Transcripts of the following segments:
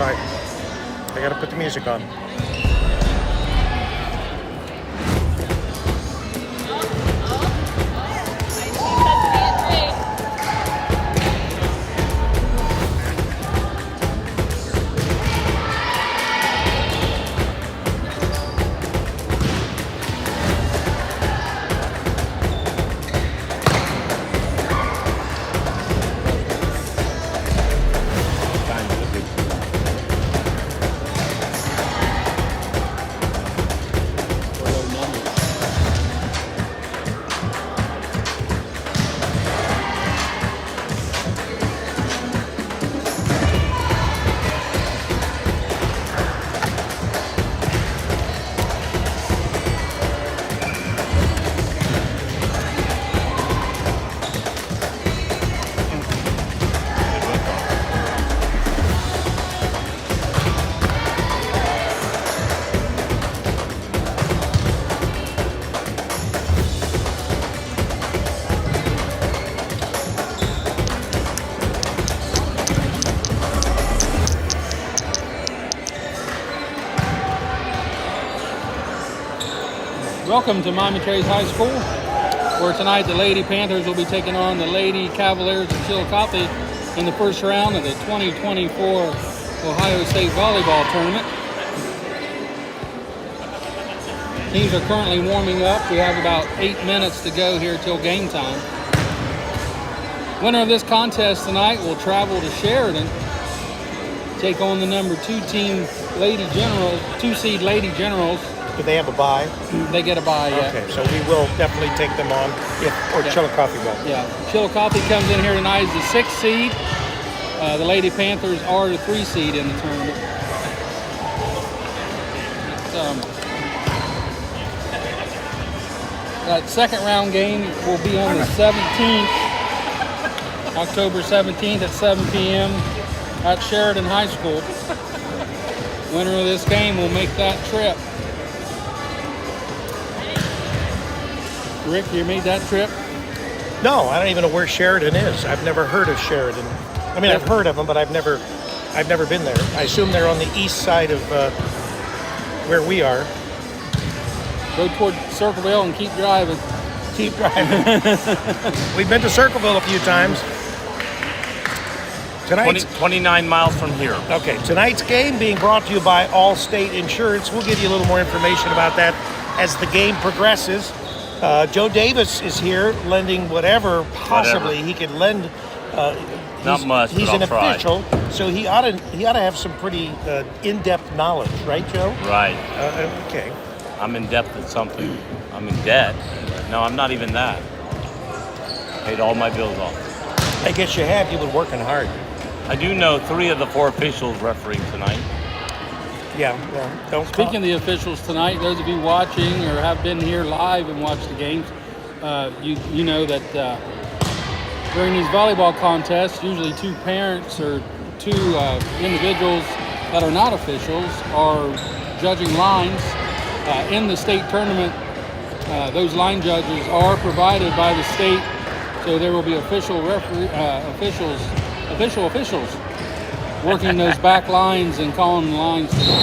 fine. I gotta put the music on. Welcome to Miami Trace High School, where tonight the Lady Panthers will be taking on the Lady Cavaliers of Chillicothe in the first round of the 2024 Ohio State Volleyball Tournament. Teams are currently warming up. We have about 8 minutes to go here till game time. Winner of this contest tonight will travel to Sheridan, take on the number 2 team Lady Generals, 2-seed Lady Generals. Do they have a bye? They get a bye, yeah. Okay, so we will definitely take them on, Chillicothe will. Yeah, Chillicothe comes in here tonight as the 6th seed. The Lady Panthers are the 3 seed in the tournament. That second round game will be on the 17th, October 17th at 7 p.m. at Sheridan High School. Winner of this game will make that trip. Rick, you made that trip? No, I don't even know where Sheridan is. I've never heard of Sheridan. I mean, I've heard of them, but I've never been there. I assume they're on the east side of where we are. Go toward Circleville and keep driving. Keep driving. We've been to Circleville a few times. Tonight's 29 miles from here. Okay, tonight's game being brought to you by Allstate Insurance. We'll give you a little more information about that as the game progresses. Joe Davis is here lending whatever possibly he can lend. Not much. He's but an I'll official, so he ought to have some pretty in-depth knowledge, right, Joe? Right. Okay. I'm in depth at something. I'm in debt. No, I'm not even that. Paid all my bills off. I guess you have. You've been working hard. I do know 3 of the 4 officials refereeing tonight. Yeah. Don't Speaking of the officials tonight, those of you watching or have been here live and watched the games, you know that during these volleyball contests, usually 2 parents or 2 individuals that are not officials are judging lines. In the state tournament, those line judges are provided by the state, so there will be officials working those back lines and calling the lines tonight.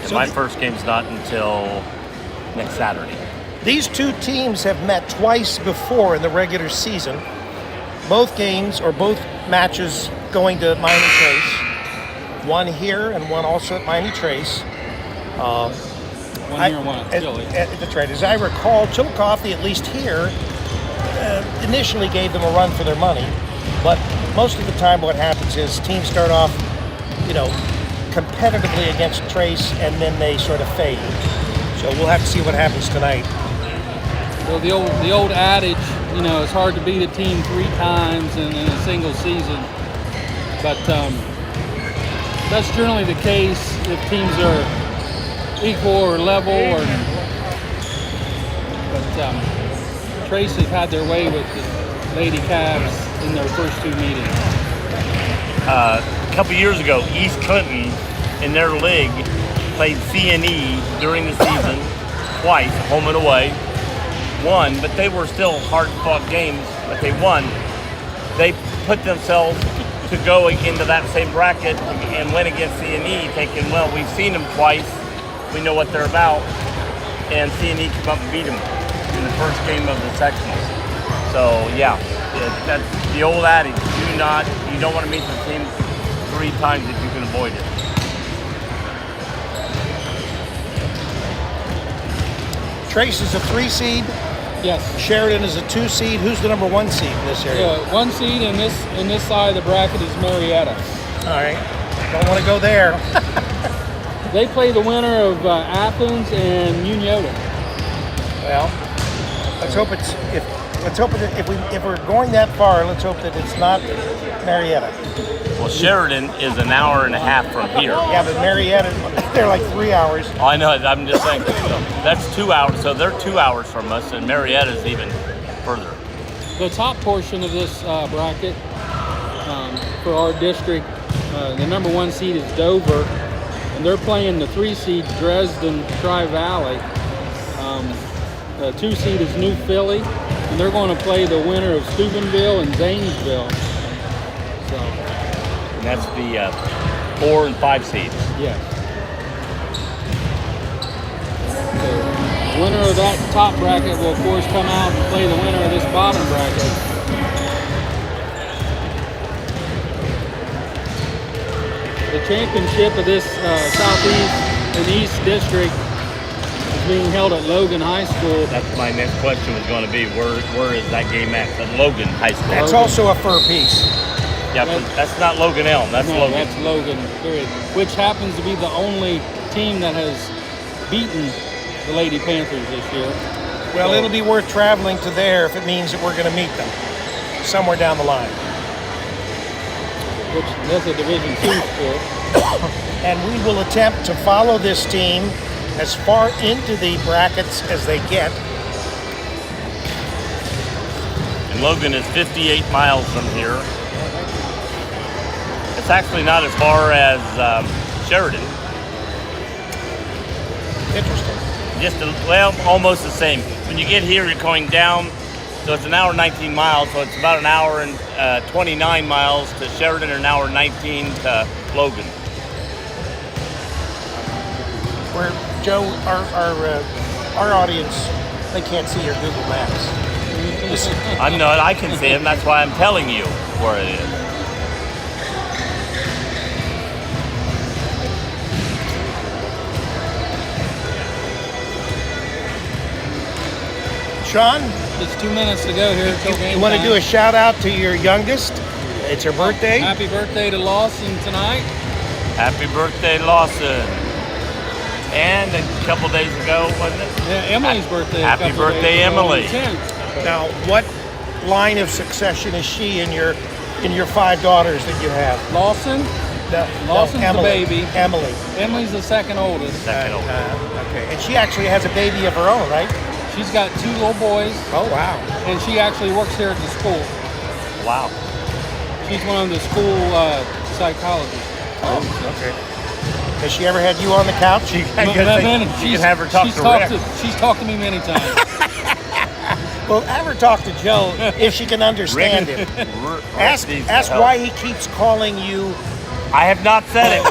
And my first game's not until next Saturday. These 2 teams have met twice before in the regular season. Both games or both matches going to Miami Trace. One here and one also at Miami Trace. One here and one at Chile. That's right. As I recall, Chillicothe, at least here, initially gave them a run for their money. But most of the time what happens is teams start off, competitively against Trace, and then they sort of fade. So we'll have to see what happens tonight. Well, the old adage, it's hard to beat a team 3 times in a single season. But that's generally the case if teams are equal or level. But Trace have had their way with the Lady Cavs in their first 2 meetings. A couple years ago, East Clinton in their league played CNE during the season twice, home and away. won, but they were still hard-fought games, but they won. They put themselves to go into that same bracket and win against C&E, thinking, well, we've seen them twice, we know what they're about, and C&E came up and beat them in the first game of the sectionals. So yeah, that's the old adage: you don't want to meet the team 3 times if you can avoid it. Trace is a 3 seed. Yes. Sheridan is a 2 seed. Who's the number 1 seed in this area? 1 seed in this side of the bracket is Marietta. All right. Don't want to go there. They play the winner of Athens and Unioda. Well, let's hope if we're going that far, let's hope that it's not Marietta. Well, Sheridan is an hour and a half from here. Yeah, but Marietta, they're like 3 hours. Oh, I know. I'm just saying. So that's 2 hours. So they're 2 hours from us, and Marietta's even further. The top portion of this bracket for our district, the number 1 seed is Dover, and they're playing the 3 seed Dresden Tri-Valley. The 2 seed is New Philly, and they're going to play the winner of Steubenville and Zanesville. So, And that's the 4 and 5 seeds. yeah. The winner of that top bracket will, of course, come out and play the winner of this bottom bracket. The championship of this Southeast and East District is being held at Logan High School. That's my next question was going to be, where is that game at? At Logan High School. That's also a fur piece. Yeah, but that's not Logan Elm. That's No, Logan. that's Logan, period. Which happens to be the only team that has beaten the Lady Panthers this year. Well, So- it'll be worth traveling to there if it means that we're going to meet them somewhere down the line. Which that's a Division II school. And we will attempt to follow this team as far into the brackets as they get. And Logan is 58 miles from here. It's actually not as far as Sheridan. Interesting. Almost the same. When you get here, you're going down, so it's an hour 19 miles, so it's about an hour and 29 miles to Sheridan, or an hour 19 to Logan. Where Joe, our audience, they can't see your Google Maps. I'm not. I can see him. That's why I'm telling you where it is. Sean, It's 2 minutes to go here until game you want to time. do a shout out to your youngest? It's her birthday. Happy birthday to Lawson tonight. Happy birthday, Lawson. And a couple days ago, wasn't it? Yeah, Emily's birthday. Happy birthday, Emily. 10th. Now, what line of succession is she in your 5 daughters that you have? Lawson. No, Lawson's the Emily. baby. Emily. Emily's the second oldest. Second oldest. Okay, and she actually has a baby of her own, right? She's got 2 little boys, Oh wow. and she actually works here at the school. Wow. She's one of the school psychologists. Oh, okay. Has she ever had you on the couch? You can have her talk to Rick. She's talked to me many times. Well, have her talk to Joe if she can understand him. Ask why he keeps calling you. I have not said it.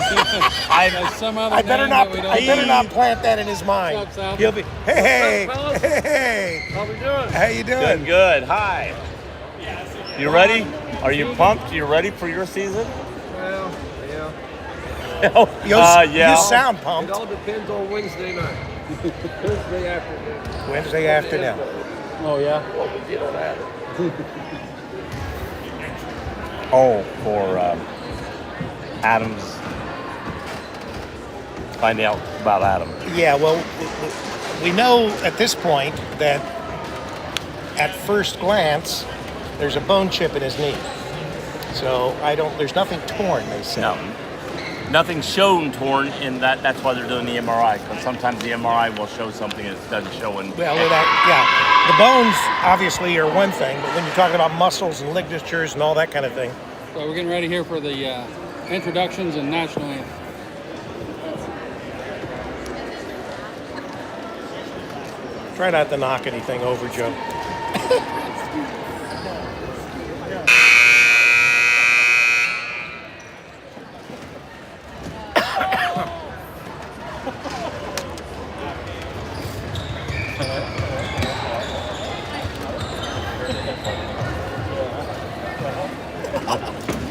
There's some other I better name not. that we don't I better use. not plant that in his mind. What's up, Sal? He'll be. Hey, What's up, fellas? hey. How we doing? How you doing? Good, good. Hi. You ready? Are you pumped? You ready for your season? Well, yeah. Yeah. You sound It pumped. all depends on Wednesday night. Thursday afternoon. Wednesday afternoon. Oh yeah. What we get on that? Oh, for Adam's. Find out about Adam. Yeah. Well, we know at this point that at first glance there's a bone chip in his knee. So there's nothing torn, they say. No. Nothing shown torn in that. That's why they're doing the MRI, because sometimes the MRI will show something that doesn't show in. Well, the bones obviously are one thing, but when you're talking about muscles and ligatures and all that kind of thing. So we're getting ready here for the introductions and national anthem. Try not to knock anything over, Joe.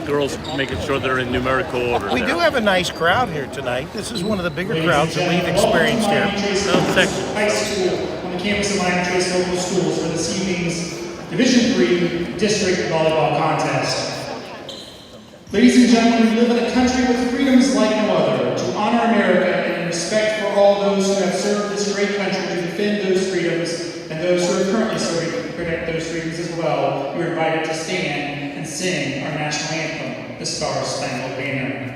Girls making sure they're in numerical order. We do have a nice crowd here tonight. This is one of the bigger crowds that we've experienced here. High School on the campus of Miami Trace Local Schools for this evening's Division III District Volleyball Contest. Ladies and gentlemen, we live in a country with freedoms like no other. To honor America and in respect for all those who have served this great country to defend those freedoms and those who are currently serving to protect those freedoms as well, you are invited to stand and sing our national anthem, the Star-Spangled Banner.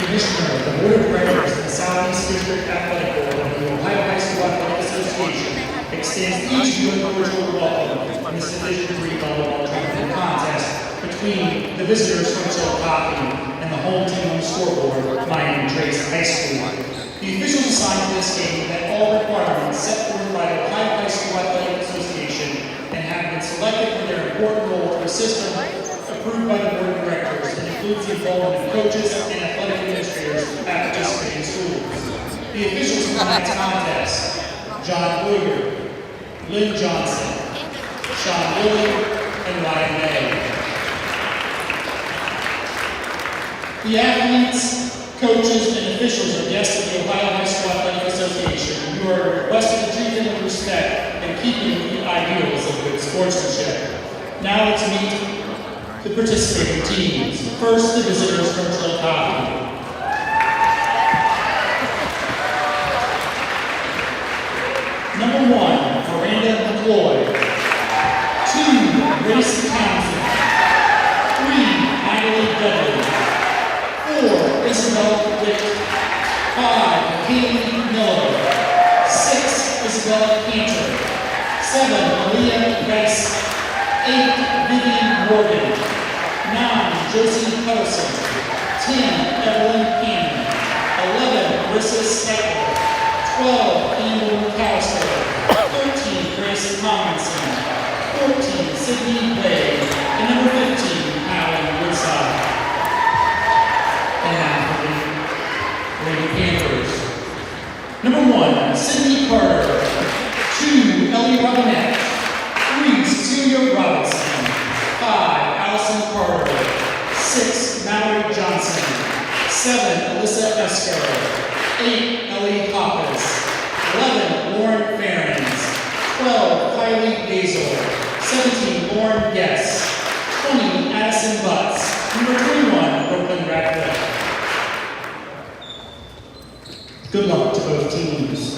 Commissioner of the Board of Directors of the Southeast District Athletic Board of the Ohio High School Athletic Association extends each of you a cordial welcome in this Division III volleyball tournament contest between the visitors from Chillicothe and the home team on the scoreboard, Miami Trace High School. The officials assigned to this game met all requirements set forth by the Ohio High School Athletic Association and have been selected for their important role to assist them approved by the Board of Directors and includes the involvement of coaches and athletic administrators at participating schools. The officials for tonight's contest: John Boyer, Lynn Johnson, Sean Lilly, and Ryan May. The athletes, coaches, and officials are guests of the Ohio High School Athletic Association who are requested to treat them with respect and keeping with the ideals of good sportsmanship. Now let's meet the participating teams. First, the visitors from Chillicothe. Number 1, Miranda McCloy. 2, Grace Townsend. 3, Natalie Dudley. 4, Isabel Witt. 5, Haley Miller. 6, Isabella Cantor. 7, Aaliyah Rice. 8, Vivian Morgan. 9, Josie Patterson. 10, Evelyn Cannon. 11, Marissa Steckler. 12, Amber McAllister. 13, Grace Tomlinson. 14, Sydney Bay. And number 15, Alan Woodside. And now for the Lady Panthers. Number 1, Sydney Carter. 2, Ellie Robinette. 3, Cecilia Robinson. 5, Allison Carter. 6, Mallory Johnson. 7, Alyssa Esco. 8, Ellie Pappas. 11, Lauren Ferrens. 12, Kylie Basil. 17, Lauren Guess. 20, Addison Butts. Number 21, Brooklyn Radcliffe. Good luck to both teams.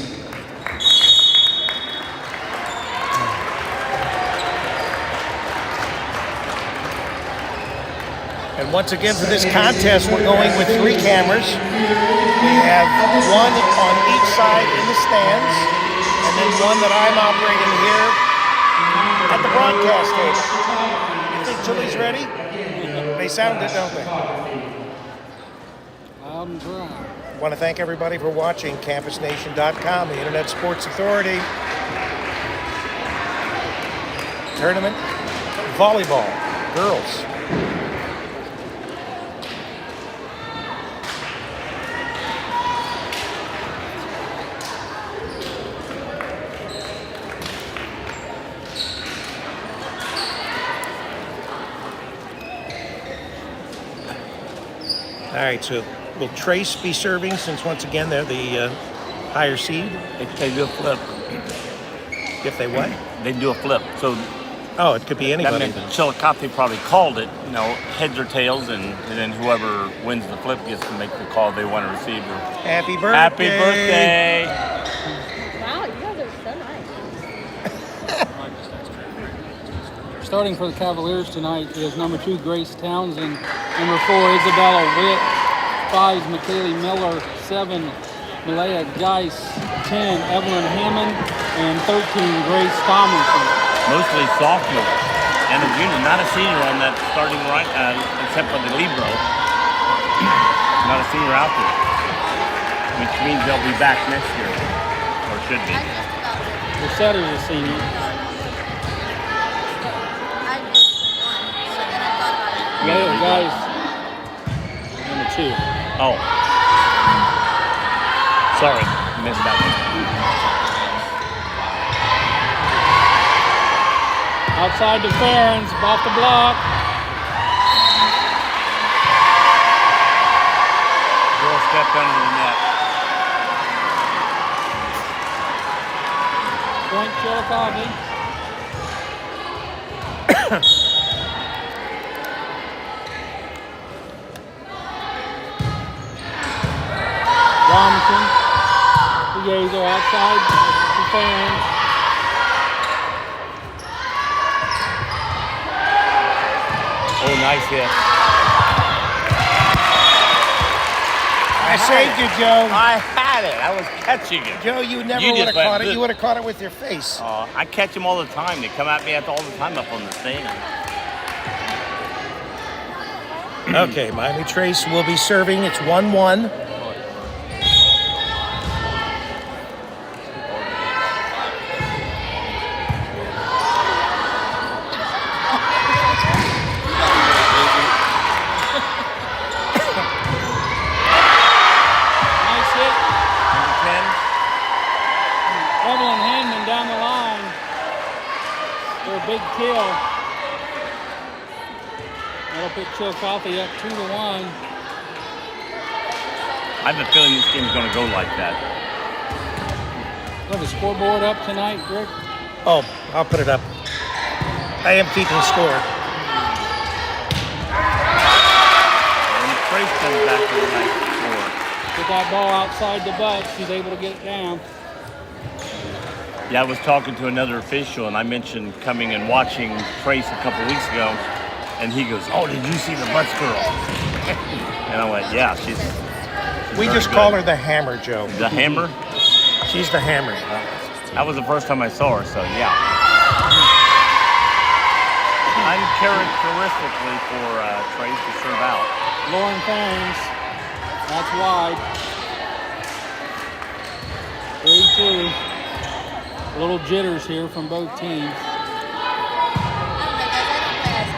And once again for this contest, we're going with 3 cameras. We have one on each side in the stands, and then one that I'm operating here at the broadcast table. You think Chili's ready? They sound good, don't they? Loud and dry. I want to thank everybody for watching CampusNation.com, the Internet Sports Authority. Tournament volleyball, girls. All right, so will Trace be serving since once again they're the higher seed? If they do a flip. If they what? They do a flip. So Oh, it could be that anybody. meant Chillicothe probably called it, heads or tails, and then whoever wins the flip gets to make the call they want to receive. Happy birthday! Happy birthday! Wow, you guys are so nice. Starting for the Cavaliers tonight is number 2, Grace Townsend, number 4, Isabella Witt, 5, McKaylee Miller, 7, Malaya Geis, 10, Evelyn Hammond, and 13, Grace Tomlinson. Mostly sophomore and a junior, not a senior on that starting right, except for the libero. Not a senior out there, which means they'll be back next year, or should be. The setter's a senior. Malaya Geis, number 2. Oh, sorry, missed that one. Outside to Ferens, off the block. Girl stepped under the net. Point Chillicothe. Robinson. Yeager outside to Ferens. Oh, nice hit. I saved you, Joe. I had it. I was catching it. Joe, you never You would have just went caught it. good. You would have caught it with your face. I catch them all the time. They come at me all the time up on the stand. Okay, Miami Trace will be serving. It's 1-1. Nice hit. Number 10. Evelyn Hanman down the line for a big kill. That'll put Chillicothe up 2-1. I have a feeling this game's going to go like that. Have a scoreboard up tonight, Rick? Oh, I'll put it up. I am keeping score. And Trace comes back to the night before. Get that ball outside the butt. She's able to get it down. Yeah, I was talking to another official, and I mentioned coming and watching Trace a couple weeks ago, and he goes, "Oh, did you see the Butts girl?" And I went, "Yeah, she's We very just good." call her the Hammer, Joe. The Hammer. She's the Hammer. That was the first time I saw her, so yeah. Uncharacteristically for Trace to serve out. Lauren Ferns. That's wide. 3-2. A little jitters here from both teams.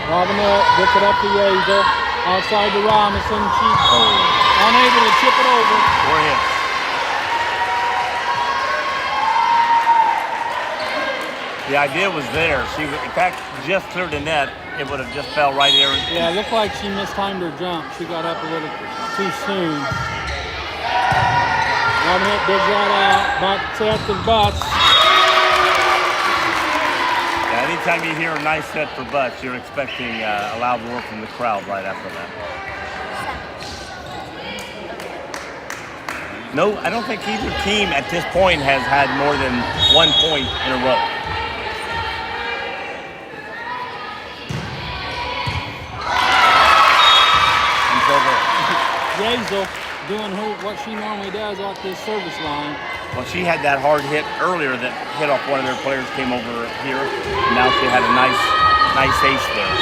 Robinette gets it up to Yazel. Outside to Robinson. She's unable to chip it over. 4 hits. The idea was there. She, in fact, just cleared the net. It would have just fell right there. Yeah, it looked like she mistimed her jump. She got up a little too soon. Robinette digs that out. Back set to Butts. Yeah, anytime you hear a nice set for Butts, you're expecting a loud roar from the crowd right after that. No, I don't think either team at this point has had more than 1 point in a row. Yazel doing what she normally does off this service line. Well, she had that hard hit earlier that hit off one of their players, came over here. Now she had a nice ace there.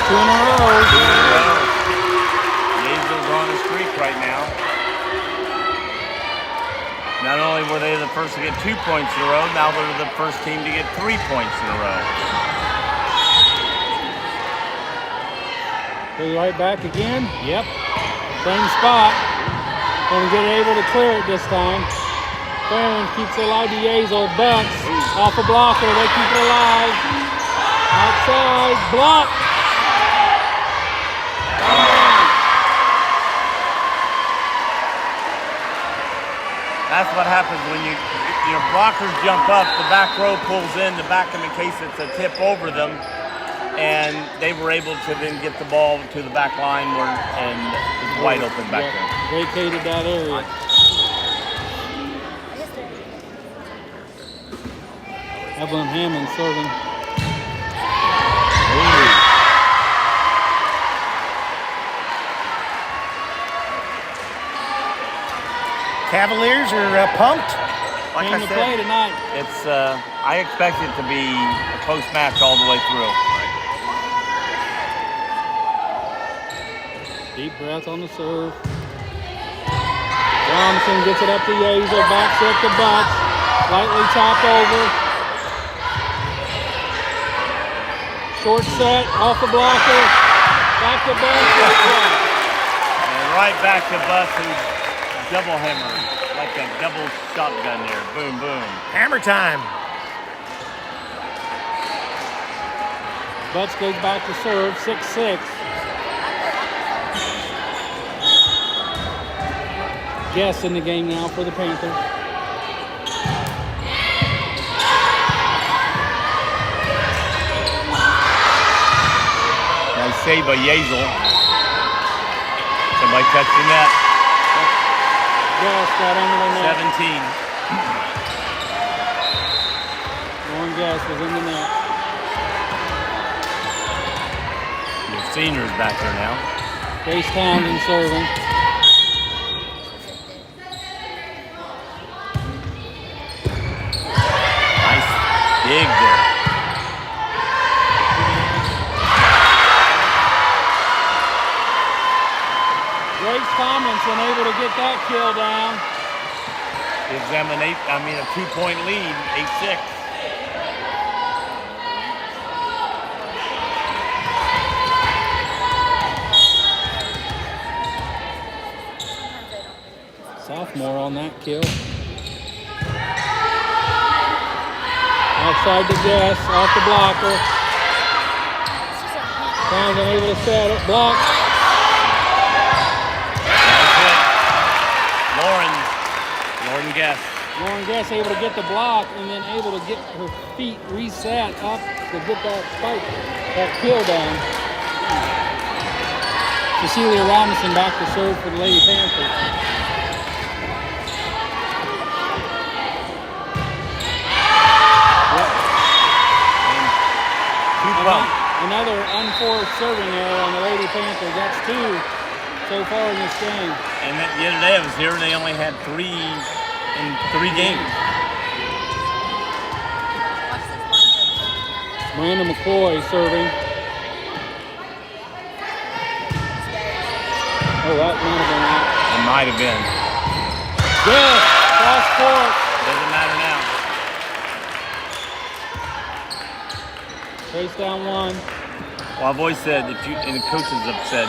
2 in a row. Yazel's on a streak right now. Not only were they the first to get 2 points in a row, now they're the first team to get 3 points in a row. Goes right back again. Yep. Same spot. Gonna get able to clear it this time. Farron keeps it alive to Yazel. Bucks off a blocker. They keep it alive. Outside. Block. That's what happens when your blockers jump up, the back row pulls in to back them in case it's a tip over them, and they were able to then get the ball to the back line and it's wide open back there. Vacated that area. Evelyn Hammond serving. Cavaliers are pumped. Like Game I to play said, tonight. it's I expect it to be a close match all the way through. Deep breath on the serve. Robinson gets it up to Yazel. Back set to Butts. Lightly top over. Short set. Off the blocker. Back to Butts. And right back to Bus, who's double hammer, like a double shotgun there. Boom, boom. Hammer time. Butts goes back to serve. 6-6. Guess in the game now for the Panthers. Nice save by Yazel. Somebody touched the net. Guess got under the net. 17. Lauren Guess was in the net. Your seniors back there now. Grace Townsend serving. Nice dig there. Grace Tomlinson able to get that kill down. Gives them a 2-point lead, 8-6. Sophomore on that kill. Outside the Guess, off the blocker. Townsend able to set it, block. That's it. Lauren Guess. Lauren Guess able to get the block and then able to get her feet reset up to get that spike, that kill down. Cecilia Robinson back to serve for the Lady Panthers. Another unforced serving error on the Lady Panthers. That's 2 so far in this game. And the other day I was here, they only had 3 in 3 games. Miranda McCoy serving. Oh, that might have been out. It might have been. Good. Cross court. Doesn't matter now. Chase down 1. Well, I've always said, and the coaches have said,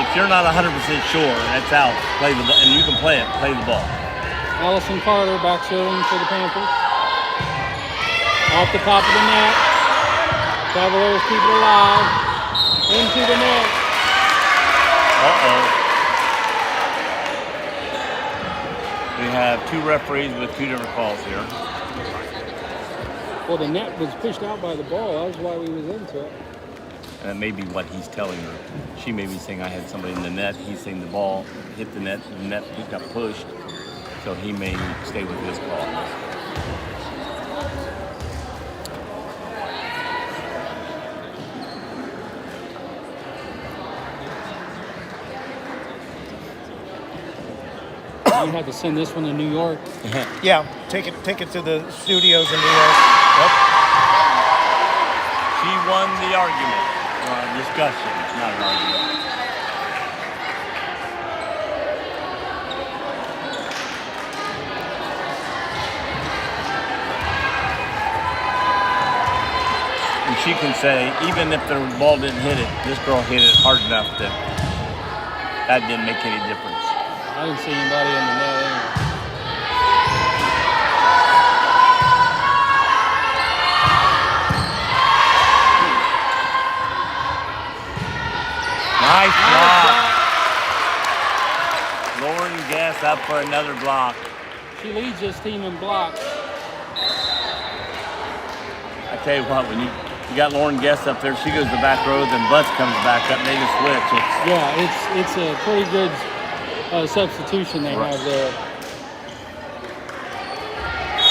if you're not 100% sure, that's out. Play the ball, and you can play it. Play the ball. Allison Carter back serving for the Panthers. Off the top of the net. Cavaliers keep it alive. Into the net. We have 2 referees with 2 different calls here. Well, the net was pushed out by the ball. That's why we was into it. And that may be what he's telling her. She may be saying I had somebody in the net. He's saying the ball hit the net got pushed. So he may stay with his call. You had to send this one to New York. Yeah, take it to the studios in New York. She won the argument. discussion, not an argument. And she can say, even if the ball didn't hit it, this girl hit it hard enough that didn't make any difference. I didn't see anybody in the net anyway. Nice block. Lauren Guess up for another block. She leads this team in blocks. I tell you what, when you got Lauren Guess up there, she goes to the back row, then Butts comes back up, they just switch. It's a pretty good substitution they have there.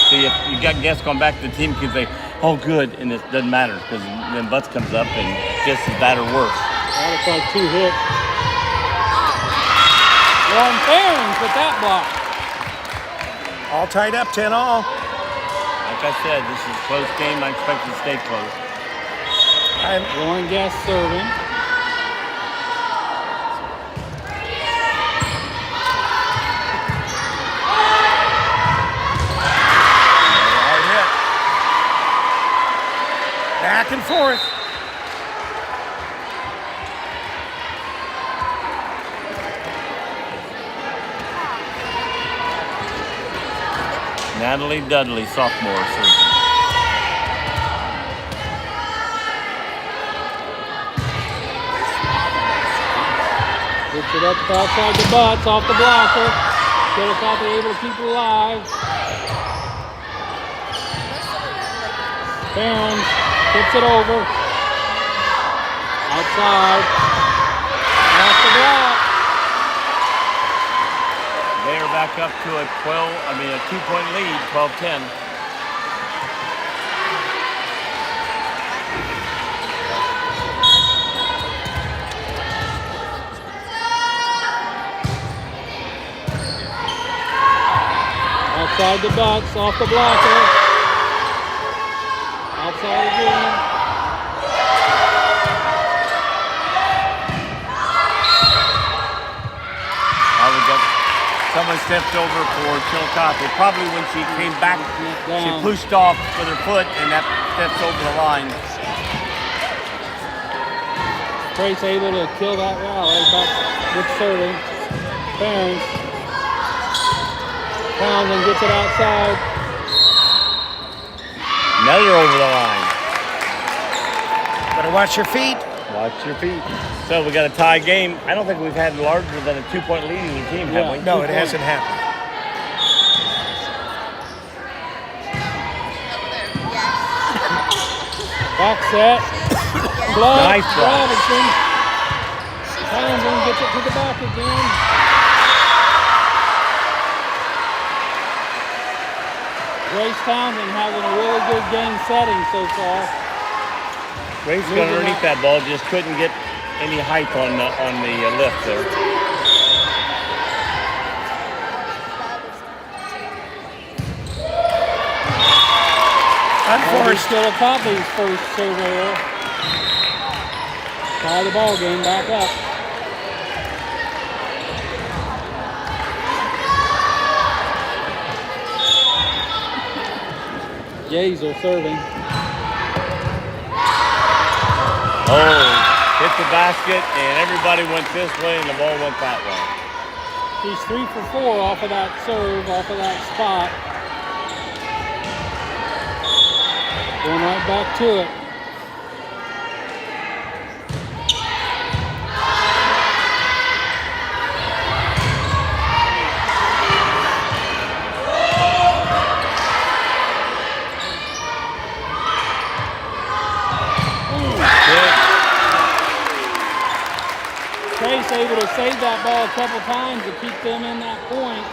See, if you got Guess going back to the team, you can say, oh, good, and it doesn't matter because then Butts comes up and Guess is bad or worse. That looks like 2 hits. Lauren Farrens with that block. All tied up, 10-all. Like I said, this is a close game. I expect it to stay close. Lauren Guess serving. Hard hit. Back and forth. Natalie Dudley, sophomore, serving. Gets it up outside the Butts, off the blocker. Chillicothe able to keep it alive. Farrens tips it over. Outside. Off the block. They are back up to a 2-point lead, 12-10. Outside the Butts, off the blocker. Outside again. Someone stepped over for Chillicothe. Probably when she came back, she pushed off with her foot, and that steps over the line. Trace able to kill that rally back with serving. Farrens. Townsend gets it outside. Another over the line. Better watch your feet. Watch your feet. So we got a tie game. I don't think we've had larger than a 2-point lead in the team, have we? No, it hasn't happened. Back set. Blood. Nice block. Robinson. Townsend gets it to the back again. Grace Townsend having a really good game setting so far. Grace got underneath that ball, just couldn't get any height on the lift there. Unforced. Chillicothe's first serve error. Tie the ball game back up. Yazer serving. Oh, hit the basket, and everybody went this way, and the ball went that way. She's 3 for 4 off of that serve, off of that spot. Going right back to it. Chase able to save that ball a couple times to keep them in that point.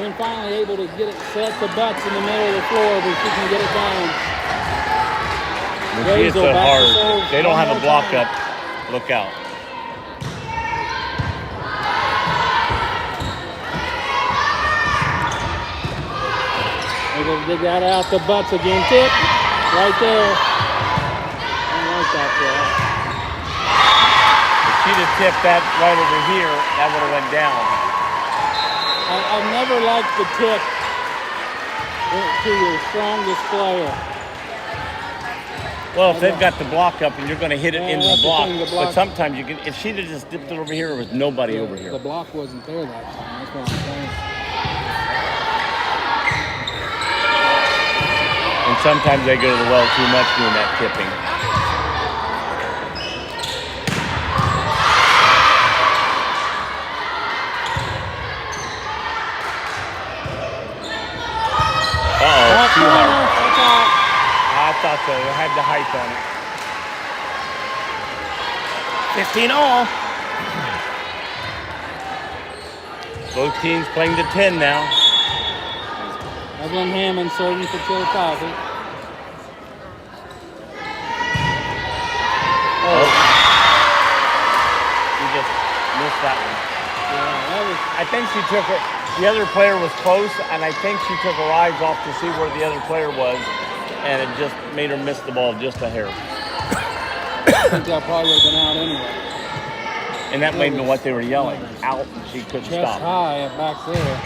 Then finally able to get it set to Butts in the middle of the floor, but she can get it down. It's so hard. They don't have a block up. Look out. Able to dig that out to Butts again. Tip right there. I like that play. she'd have tipped that right over here, that would have went down. I've never liked the tip to your strongest player. Well, if they've got the block up and you're going to hit it Yeah, into that's the the block, thing, the block- but sometimes you can. If she'd have just dipped it over here, there was nobody over here. The block wasn't there that time. That's what I'm saying. And sometimes they go to the well too much doing that tipping. Uh-oh, too hard. I thought so. It had the height on it. 15 all. Both teams playing to 10 now. Evelyn Hammond serving for Chillicothe. Oh. She just missed that one. Yeah, that was. I think she took her. The other player was close, and I think she took her eyes off to see where the other player was, and it just made her miss the ball just a hair. I think that probably would have been out anyway. And that may have been what they were yelling. Out, and she couldn't Chest stop. high back there.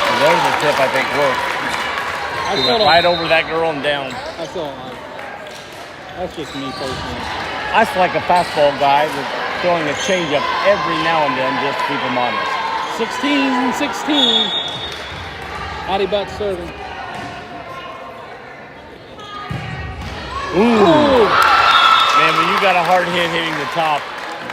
And there's the tip I think worked. I She still went don't, right over that girl and down. I still don't like it. That's just me personally. I feel like a fastball guy with throwing a changeup every now and then just to keep him honest. 16-16. Addie Butt serving. Ooh. Man, when you got a hard hit hitting the top,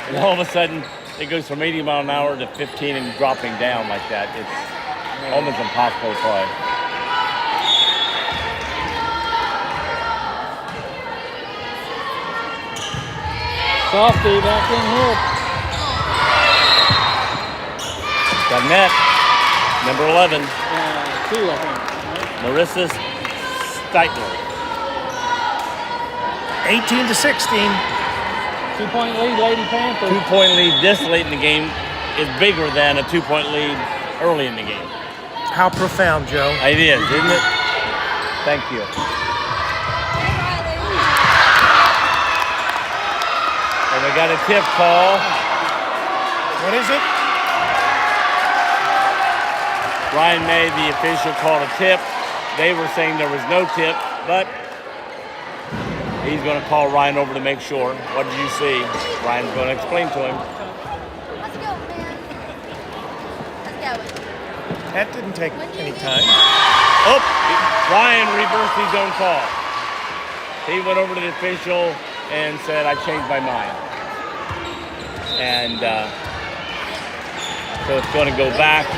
and all of a sudden it goes from 80 mile an hour to 15 and dropping down like that, it's almost impossible to play. Softy back in here. Got net, number 11, Two, I think. Marissa Steitler. 18 to 16. 2-point lead, Lady Panthers. 2-point lead this late in the game is bigger than a 2-point lead early in the game. How profound, Joe. It is, isn't it? Thank you. And we got a tip call. What is it? Ryan May, the official, called a tip. They were saying there was no tip, but he's going to call Ryan over to make sure. What did you see? Ryan's going to explain to him. Let's go, man. Let's go. That didn't take any time. Oh, Ryan reversed his own call. He went over to the official and said, I changed my mind. And so it's going to go back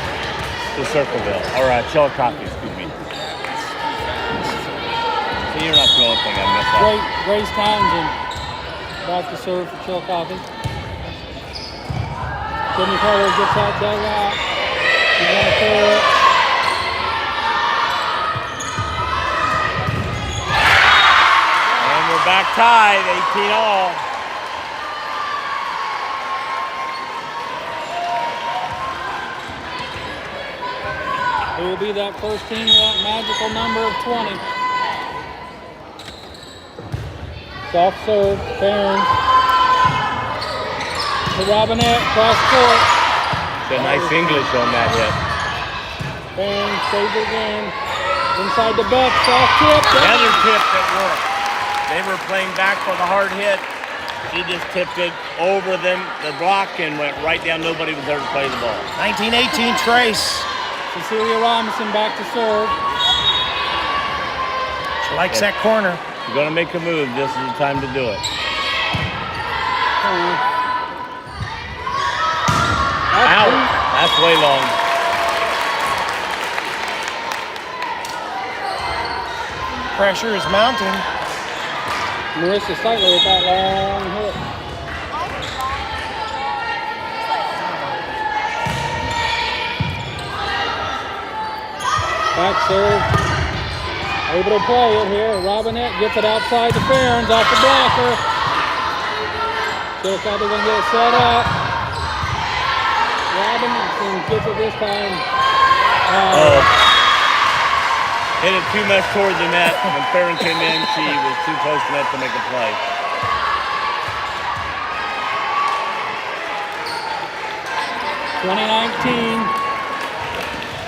to Circleville, or Chillicothe, excuse me. So you're not the only thing I missed out. Grace Townsend back to serve for Chillicothe. Jimmy Carter gets out dugout. He's going to clear it. And we're back tied, 18 all. Who will be that first team to that magical number of 20? Soft serve, Barons. To Robinette, cross court. Got nice English on that hit. Barons saves it again. Inside the buck, soft tip. Another tip that worked. They were playing back for the hard hit. She just tipped it over the block and went right down. Nobody was there to play the ball. 19-18 Trace. Cecilia Robinson back to serve. She likes that corner. If you're going to make a move, this is the time to do it. Out. That's way long. Pressure is mounting. Marissa Steitler with that long hit. Back serve. Able to play it here. Robinette gets it outside the Barons off the blocker. Chillicothe going to get it set up. Robinson gets it this time. Hit it too much toward the net. When Farron came in, she was too close to net to make a play.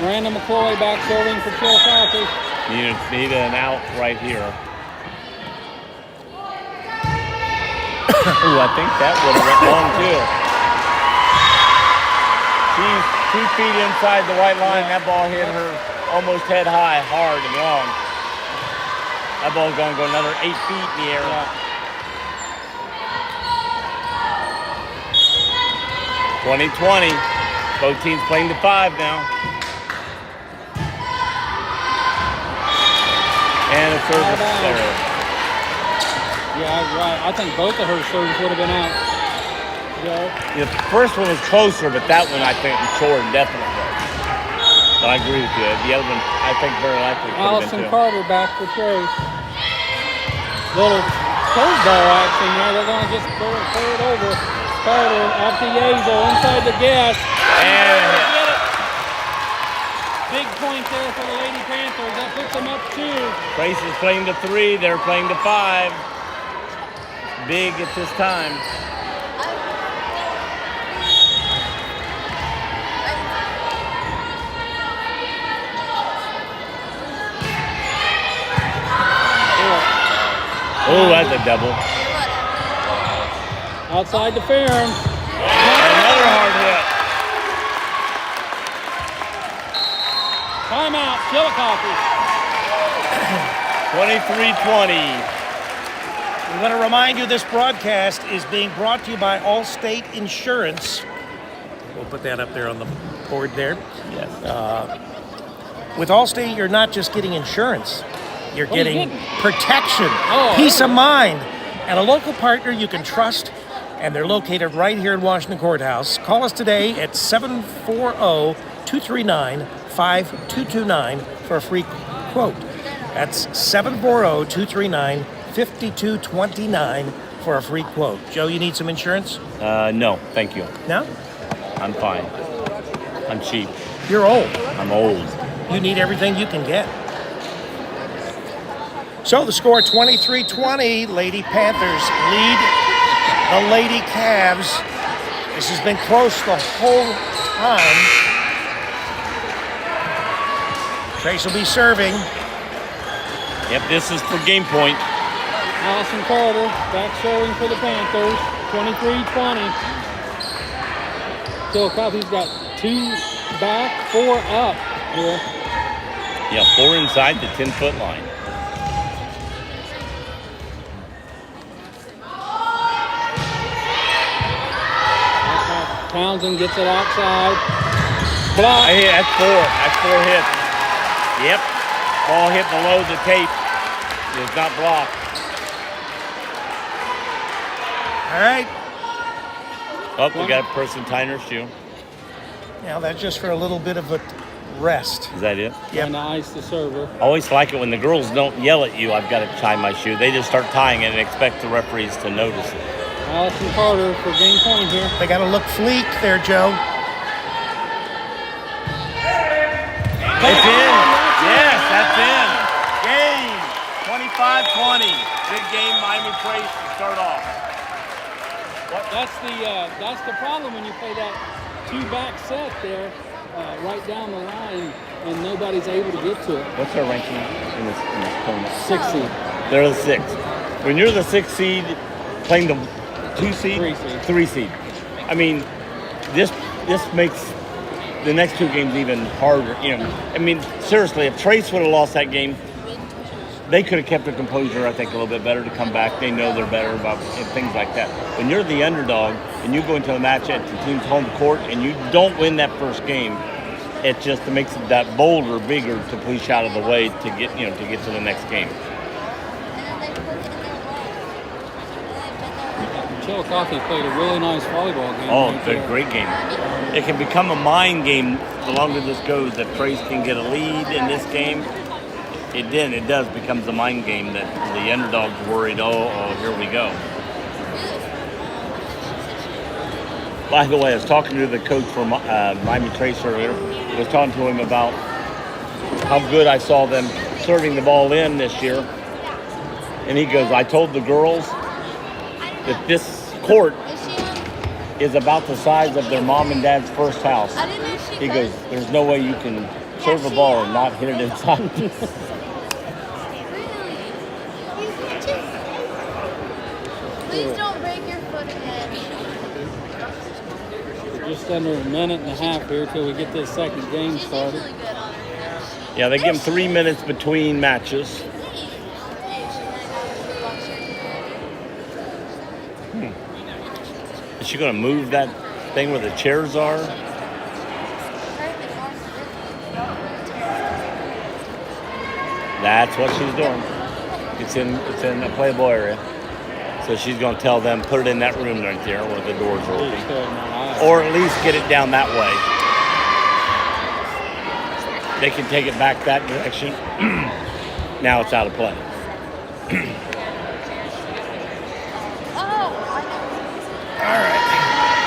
Miranda McCloy back serving for Chillicothe. Need an out right here. Ooh, I think that would have went long too. She's 2 feet inside the white line. That ball hit her almost head high, hard and long. That ball's going to go another 8 feet in the air. Yeah. 20-20. Both teams playing to 5 now. And a service there. Yeah, right. I think both of her serves would have been out. Yeah, the first one was closer, but that one I think short definitely. So I agree with you. The other one, I think very likely could have Allison been too. Carter back for Trace. Little curveball action there. They're going to just throw it over. Carter off the Yazel inside the gas. And Get it. Big point there for the Lady Panthers. That puts them up 2. Trace is playing to 3. They're playing to 5. Big at this time. Oh, that's a double. Outside the Farron. Another hard hit. Timeout, Chillicothe. 23-20. We want to remind you this broadcast is being brought to you by Allstate Insurance. We'll put that up there on the board there. Yes. With Allstate, you're not just getting insurance. You're What are you getting getting? protection, peace of mind, and a local partner you can trust, and they're located right here in Washington Courthouse. Call us today at 740-239-5229 for a free quote. That's 740-239-5229 for a free quote. Joe, you need some insurance? No, thank you. No? I'm fine. I'm cheap. You're old. I'm old. You need everything you can get. So the score 23-20. Lady Panthers lead the Lady Cavs. This has been close the whole time. Trace will be serving. Yep, this is for game point. Allison Carter back serving for the Panthers. 23-20. Chillicothe's got 2 back, 4 up here. Yeah, 4 inside the 10-foot line. Townsend gets it outside. Block. Hey, that's 4. That's 4 hits. Yep. Ball hit below the tape. It's not blocked. All right. Oh, we got a person tying her shoe. Now that's just for a little bit of a rest. Is that it? Trying to ice the server. I always like it when the girls don't yell at you, I've got to tie my shoe. They just start tying it and expect the referees to notice it. Allison Carter for game point here. They got to look fleek there, Joe. It's in. Yes, that's in. Game 25-20. Big game, Miami Trace to start off. That's the problem when you play that 2-back set there, right down the line, and nobody's able to get to it. What's their ranking in this tournament? 6 seed. They're the 6th. When you're the 6th seed, playing the 2 seed, 3 seed. 3 seed. I mean, this makes the next 2 games even harder. You know, I mean, seriously, if Trace would have lost that game, they could have kept their composure, I think, a little bit better to come back. They know they're better about things like that. When you're the underdog and you go into a match at the team's home court and you don't win that first game, it just makes that boulder bigger to push out of the way to get to the next game. Chillicothe played a really nice volleyball game. Oh, it's a great game. It can become a mind game the longer this goes. If Trace can get a lead in this game, it does becomes a mind game that the underdog's worried, oh, here we go. By the way, I was talking to the coach for Miami Trace earlier. I was talking to him about how good I saw them serving the ball in this year. And he goes, I told the girls that this court is about the size of their mom and dad's first house. I didn't know she He could. goes, there's no way you can serve a ball and not hit it inside. Really? Please don't break your foot again. Just under a minute and a half here till we get this second game She's started. usually good on her fish. Yeah, they give them 3 minutes between matches. Is she going to move that thing where the chairs are? That's what she's doing. It's in the Playboy area. So she's going to tell them, put it in that room right there where the doors are open. Or at least get it down that way. They can take it back that direction. Now it's out of play.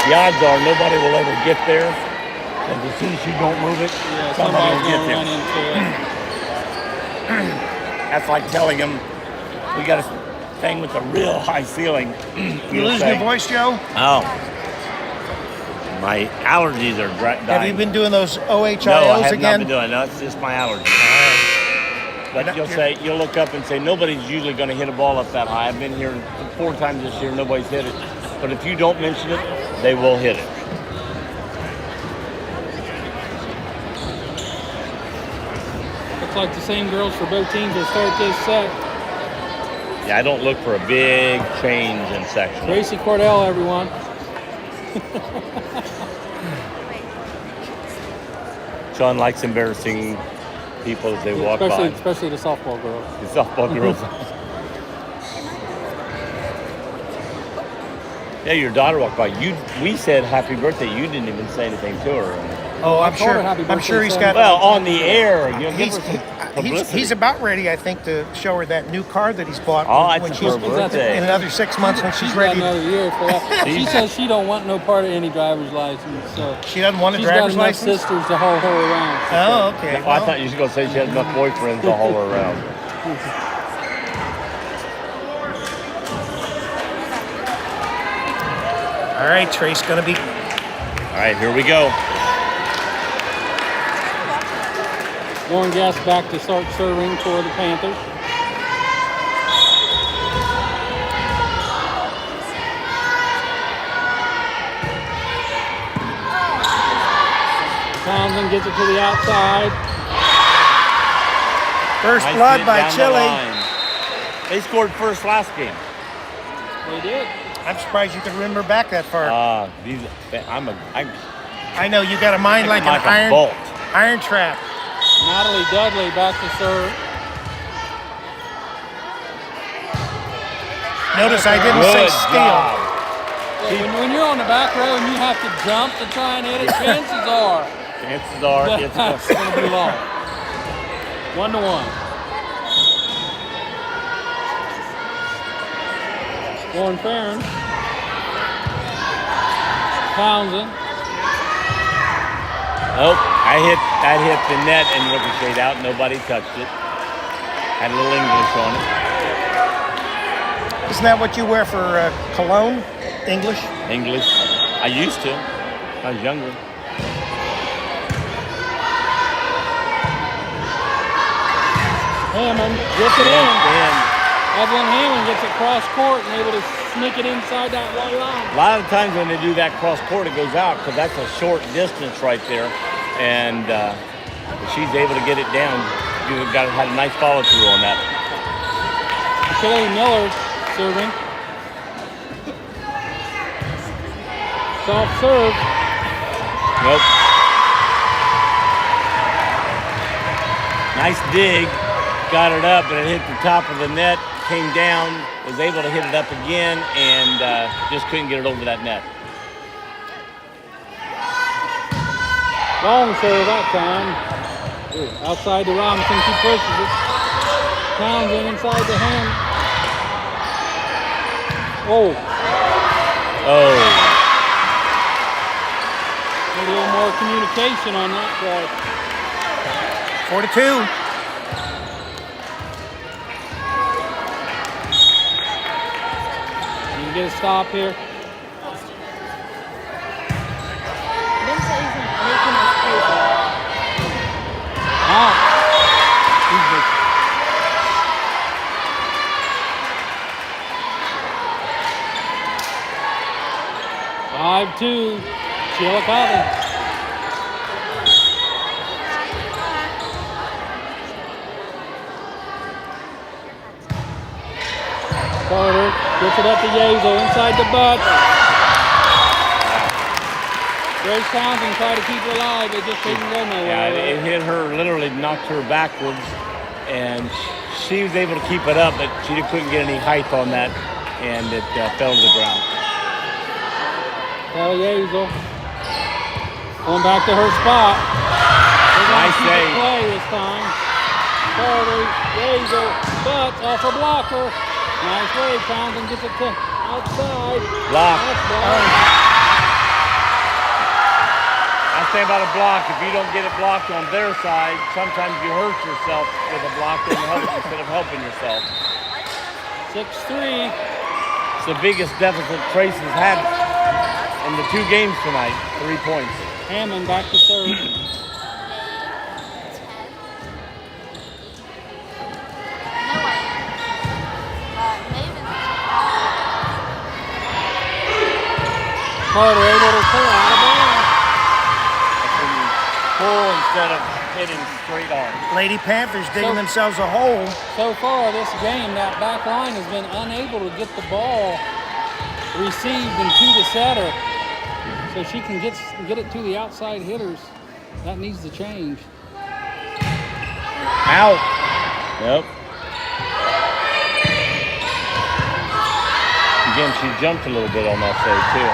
The odds are nobody will ever get there. And as soon as you don't move it, somebody will get run there. into it. That's like telling them, we got a thing with a real high ceiling. You losing your voice, Joe? Oh. My allergies are dying. Have you been doing those OHIOs No, I have again? not been doing. No, it's just my allergies. But you'll look up and say, nobody's usually going to hit a ball up that high. I've been here 4 times this year, nobody's hit it. But if you don't mention it, they will hit it. Looks like the same girls for both teams will start this set. Yeah, I don't look for a big change in section. Gracie Cordell, everyone. Sean likes embarrassing people as they walk by. Especially the softball girls. The softball girls. Yeah, your daughter walked by. We said happy birthday. You didn't even say anything to her. Oh, I'm told her sure. happy I'm birthday, sure he's son. got. Well, on the air, you'll give He's, her some publicity. he's about ready, I think, to show her that new car that he's bought. Oh, when it's she's her birthday. in another 6 months when she's Got ready. another year for that. She says she don't want no part of any driver's license, so She doesn't want a she's got driver's enough license. sisters to haul her around. Oh, okay. I thought you were going to say she had enough boyfriends to haul her around. All right, Trace, going to be. All right, here we go. Lauren Gass back to start serving for the Panthers. Townsend gets it to the outside. First Nice blood hit by down the Chile. line. They scored first last game. They did. I'm surprised you could remember back that far. I'm I know you got a mind like an a bolt. iron trap. Natalie Dudley back to serve. Notice I didn't say Good steal. job. When you're on the back row and you have to jump to try and hit it, chances are Chances are it's that's going to be long. 1-1. Lauren Farron. Townsend. Nope. That hit the net and ricocheted out. Nobody touched it. Had a little English on it. Isn't that what you wear for cologne? English? English. I used to. I was younger. Hammond gets it in. And Evelyn Hammond gets it cross court and able to sneak it inside that white line. a lot of times when they do that cross court, it goes out because that's a short distance right there. And if she's able to get it down, you've got to have a nice follow through on that. Kelly Miller serving. Soft serve. Nope. Nice dig. Got it up, but it hit the top of the net, came down, was able to hit it up again, and just couldn't get it over that net. Long serve that time. Ooh, outside to Robinson, she pushes it. Townsend inside the hand. Oh, Oh, need a little more communication on that play. 4-2. get a stop here. Ben said he's making us paper. Out. 5-2, Chillicothe. Carter gets it up to Yazel inside the butt. Grace Townsend tried to keep her alive, it just didn't go nowhere. Yeah, it hit her, literally knocked her backwards, and she was able to keep it up, but she couldn't get any height on that, and it fell to the ground. Kelly Yazel going back to her spot. Nice Keep it save. play this time. Carter, Yazel, butts off her blocker. Nice way, Townsend gets it to outside. Block. That's blocked. I say about a block, if you don't get it blocked on their side, sometimes you hurt yourself with a block instead of helping yourself. 6-3. It's the biggest deficit Trace has had in the 2 games tonight, 3 points. Hammond back to serve. Carter able to pull out of bounds. That's when you pull instead of hitting straight on. Lady Panthers digging themselves a hole. So far this game, that back line has been unable to get the ball received and to the setter, so she can get it to the outside hitters. That needs to change. Out. Yep. Again, she jumped a little bit on that save too.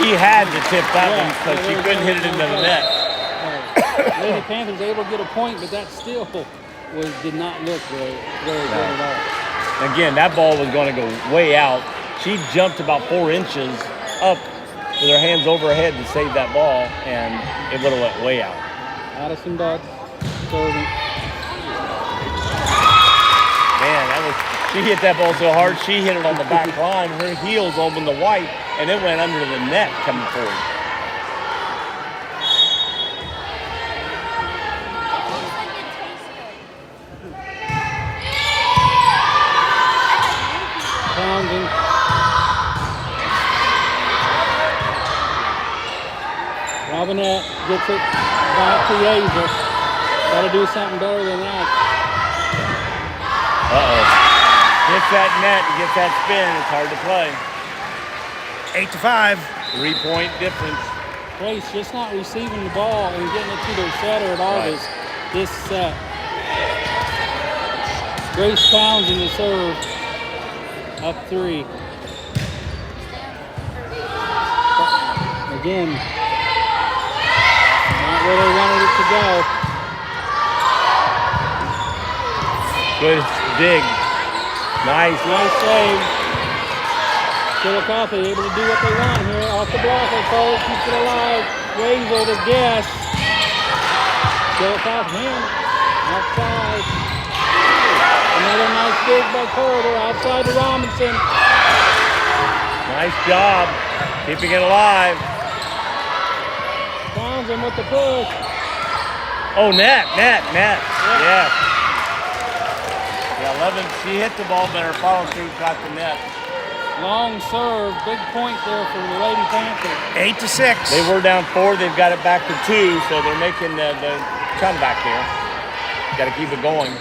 She had to tip that one because she couldn't hit it into the net. Lady Panthers able to get a point, but that still did not look very good at all. Again, that ball was going to go way out. She jumped about 4 inches up with her hands over her head to save that ball, and it would have went way out. Addison Butts serving. Man, she hit that ball so hard, she hit it on the back line. Her heels opened the white, and it went under the net coming forward. Townsend. Robinette gets it back to Yazel. Got to do something better than that. Uh-oh. Hits that net and gets that spin. It's hard to play. 8-5. 3-point difference. Grace just not receiving the ball and getting it to their setter at all Right. this set. Grace Townsend to serve. Up 3. Again, not where they wanted it to go. Good dig. Nice. Nice save. Chillicothe able to do what they want here. Off the blocker, Cole keeps it alive. Yazel to guess. Chillicothe hand outside. Another nice dig by Carter outside to Robinson. Nice job. Keeping it alive. Townsend with the push. Oh, net. Yeah. Yeah, 11. She hit the ball, but her follow through got the net. Long serve, big point there for the Lady Panthers. 8-6. They were down 4. They've got it back to 2, so they're making the comeback here. Got to keep it going.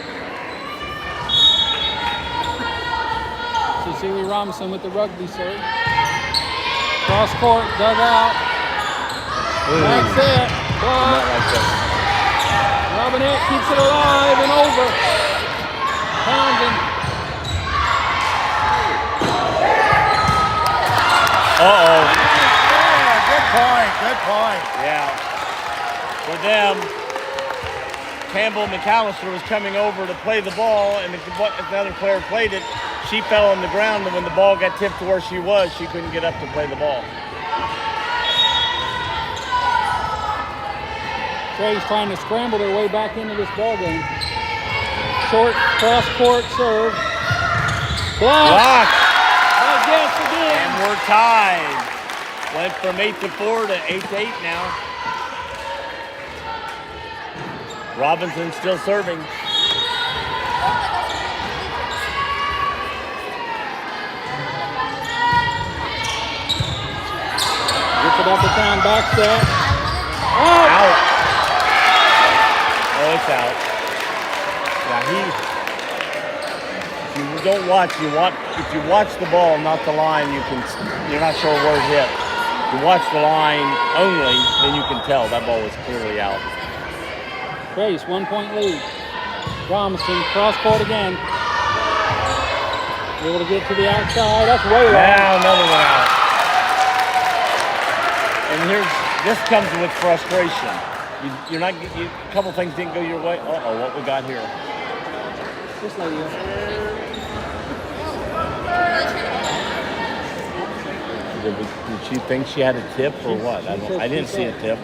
Cecilia Robinson with the rugby serve. Cross court, dug out. That's it. Block. Not like that. Robinette keeps it alive and over. Townsend. Uh-oh. Yeah, good point. Yeah. For them, Campbell McAllister was coming over to play the ball, and if the other player played it, she fell on the ground, and when the ball got tipped to where she was, she couldn't get up to play the ball. Trey's trying to scramble their way back into this ball game. short cross-court serve. Block. Block. I guess again. And we're tied. Went from 8-4 to 8-8 now. Robinson still serving. Gets it up and down, back set. Out. Oh, it's out. Yeah, if you don't watch, if you watch the ball, not the line, you're not sure where it hit. If you watch the line only, then you can tell that ball was clearly out. Trace, 1-point lead. Robinson, cross court again. Able to get to the outside. That's way long. Now another one out. And this comes with frustration. A couple things didn't go your way. Uh-oh, what we got here? This lady. Did she think she had a tip or what? I didn't see a tip.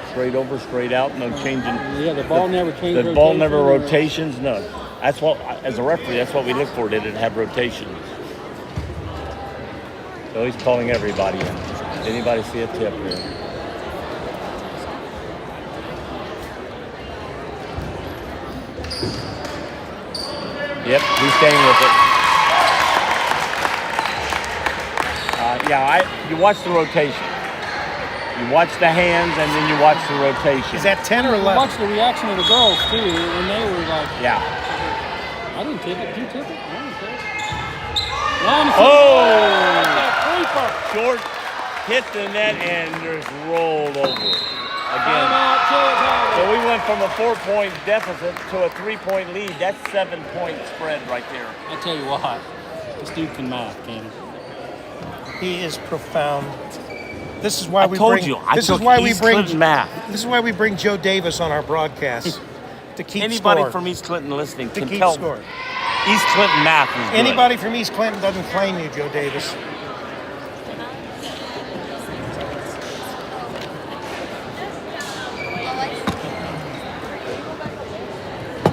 Straight over, straight out, no changing. Yeah, the ball never changed. The ball never rotations, no. That's what, as a referee, that's what we look for. Did it have rotations? So he's calling everybody in. Did anybody see a tip here? Yep, he's staying with it. You watch the rotation. You watch the hands, and then you watch the rotation. Is that 10 or 11? Watch the reaction of the girls, too, and they were like, Yeah. I didn't tip it. Did you tip it? I didn't tip it. Oh! Short, hit the net, and just rolled over again. So we went from a 4-point deficit to a 3-point lead. That's 7-point spread right there. I tell you what, this dude can math, Kenny. He is profound. This is why I we told bring. you. I This took is why we East bring Clinton math. This is why we bring Joe Davis on our broadcasts to keep Anybody score. from East Clinton listening to can keep tell score. East Clinton math is good. Anybody from East Clinton doesn't claim you, Joe Davis.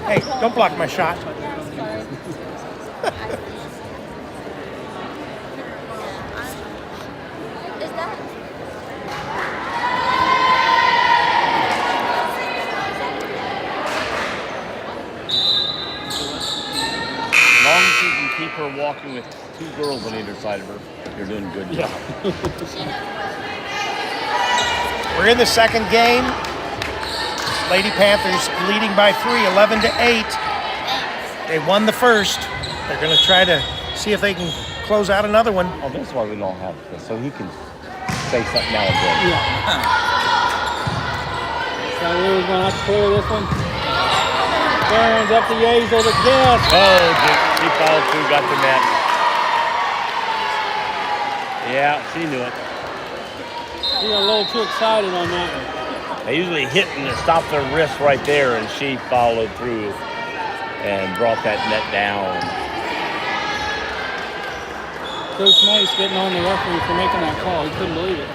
Hey, don't block my shot. Is that? As long as you can keep her walking with 2 girls on either side of her, you're doing a good job. We're in the second game. Lady Panthers leading by 3, 11-8. They won the first. They're going to try to see if they can close out another one. Oh, that's why we don't have this, so he can say something now and then. Yeah. Cavaliers going to have to clear this one. Barron's up to Yazel to guess. Oh, he followed through, got the net. Yeah, she knew it. He got a little too excited on that one. They usually hit and stop their wrist right there, and she followed through and brought that net down. Coach Mace getting on the referee for making that call. He couldn't believe it.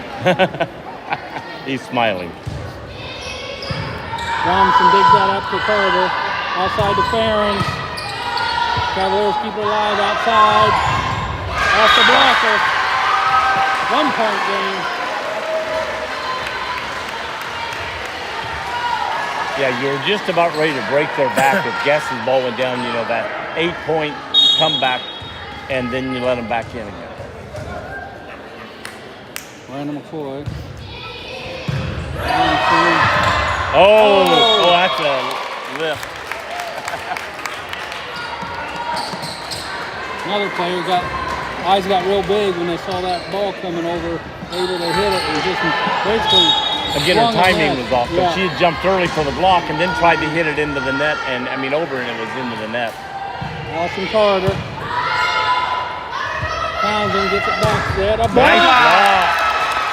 He's smiling. Robinson digs that up to Carter. Outside to Farron. Cavaliers keep it alive outside. Off the blocker. 1-point game. Yeah, you're just about ready to break their back if Guess's ball went down, that 8-point comeback, and then you let them back in again. Brandon McCoy. Oh, that's a lift. Another player eyes got real big when they saw that ball coming over, able to hit it, and just basically Again, her swung timing ahead. was off, but Yeah. she had jumped early for the block and then tried to hit it into the net, over, and it was into the net. Allison Carter. Townsend gets it back set. A Nice block block.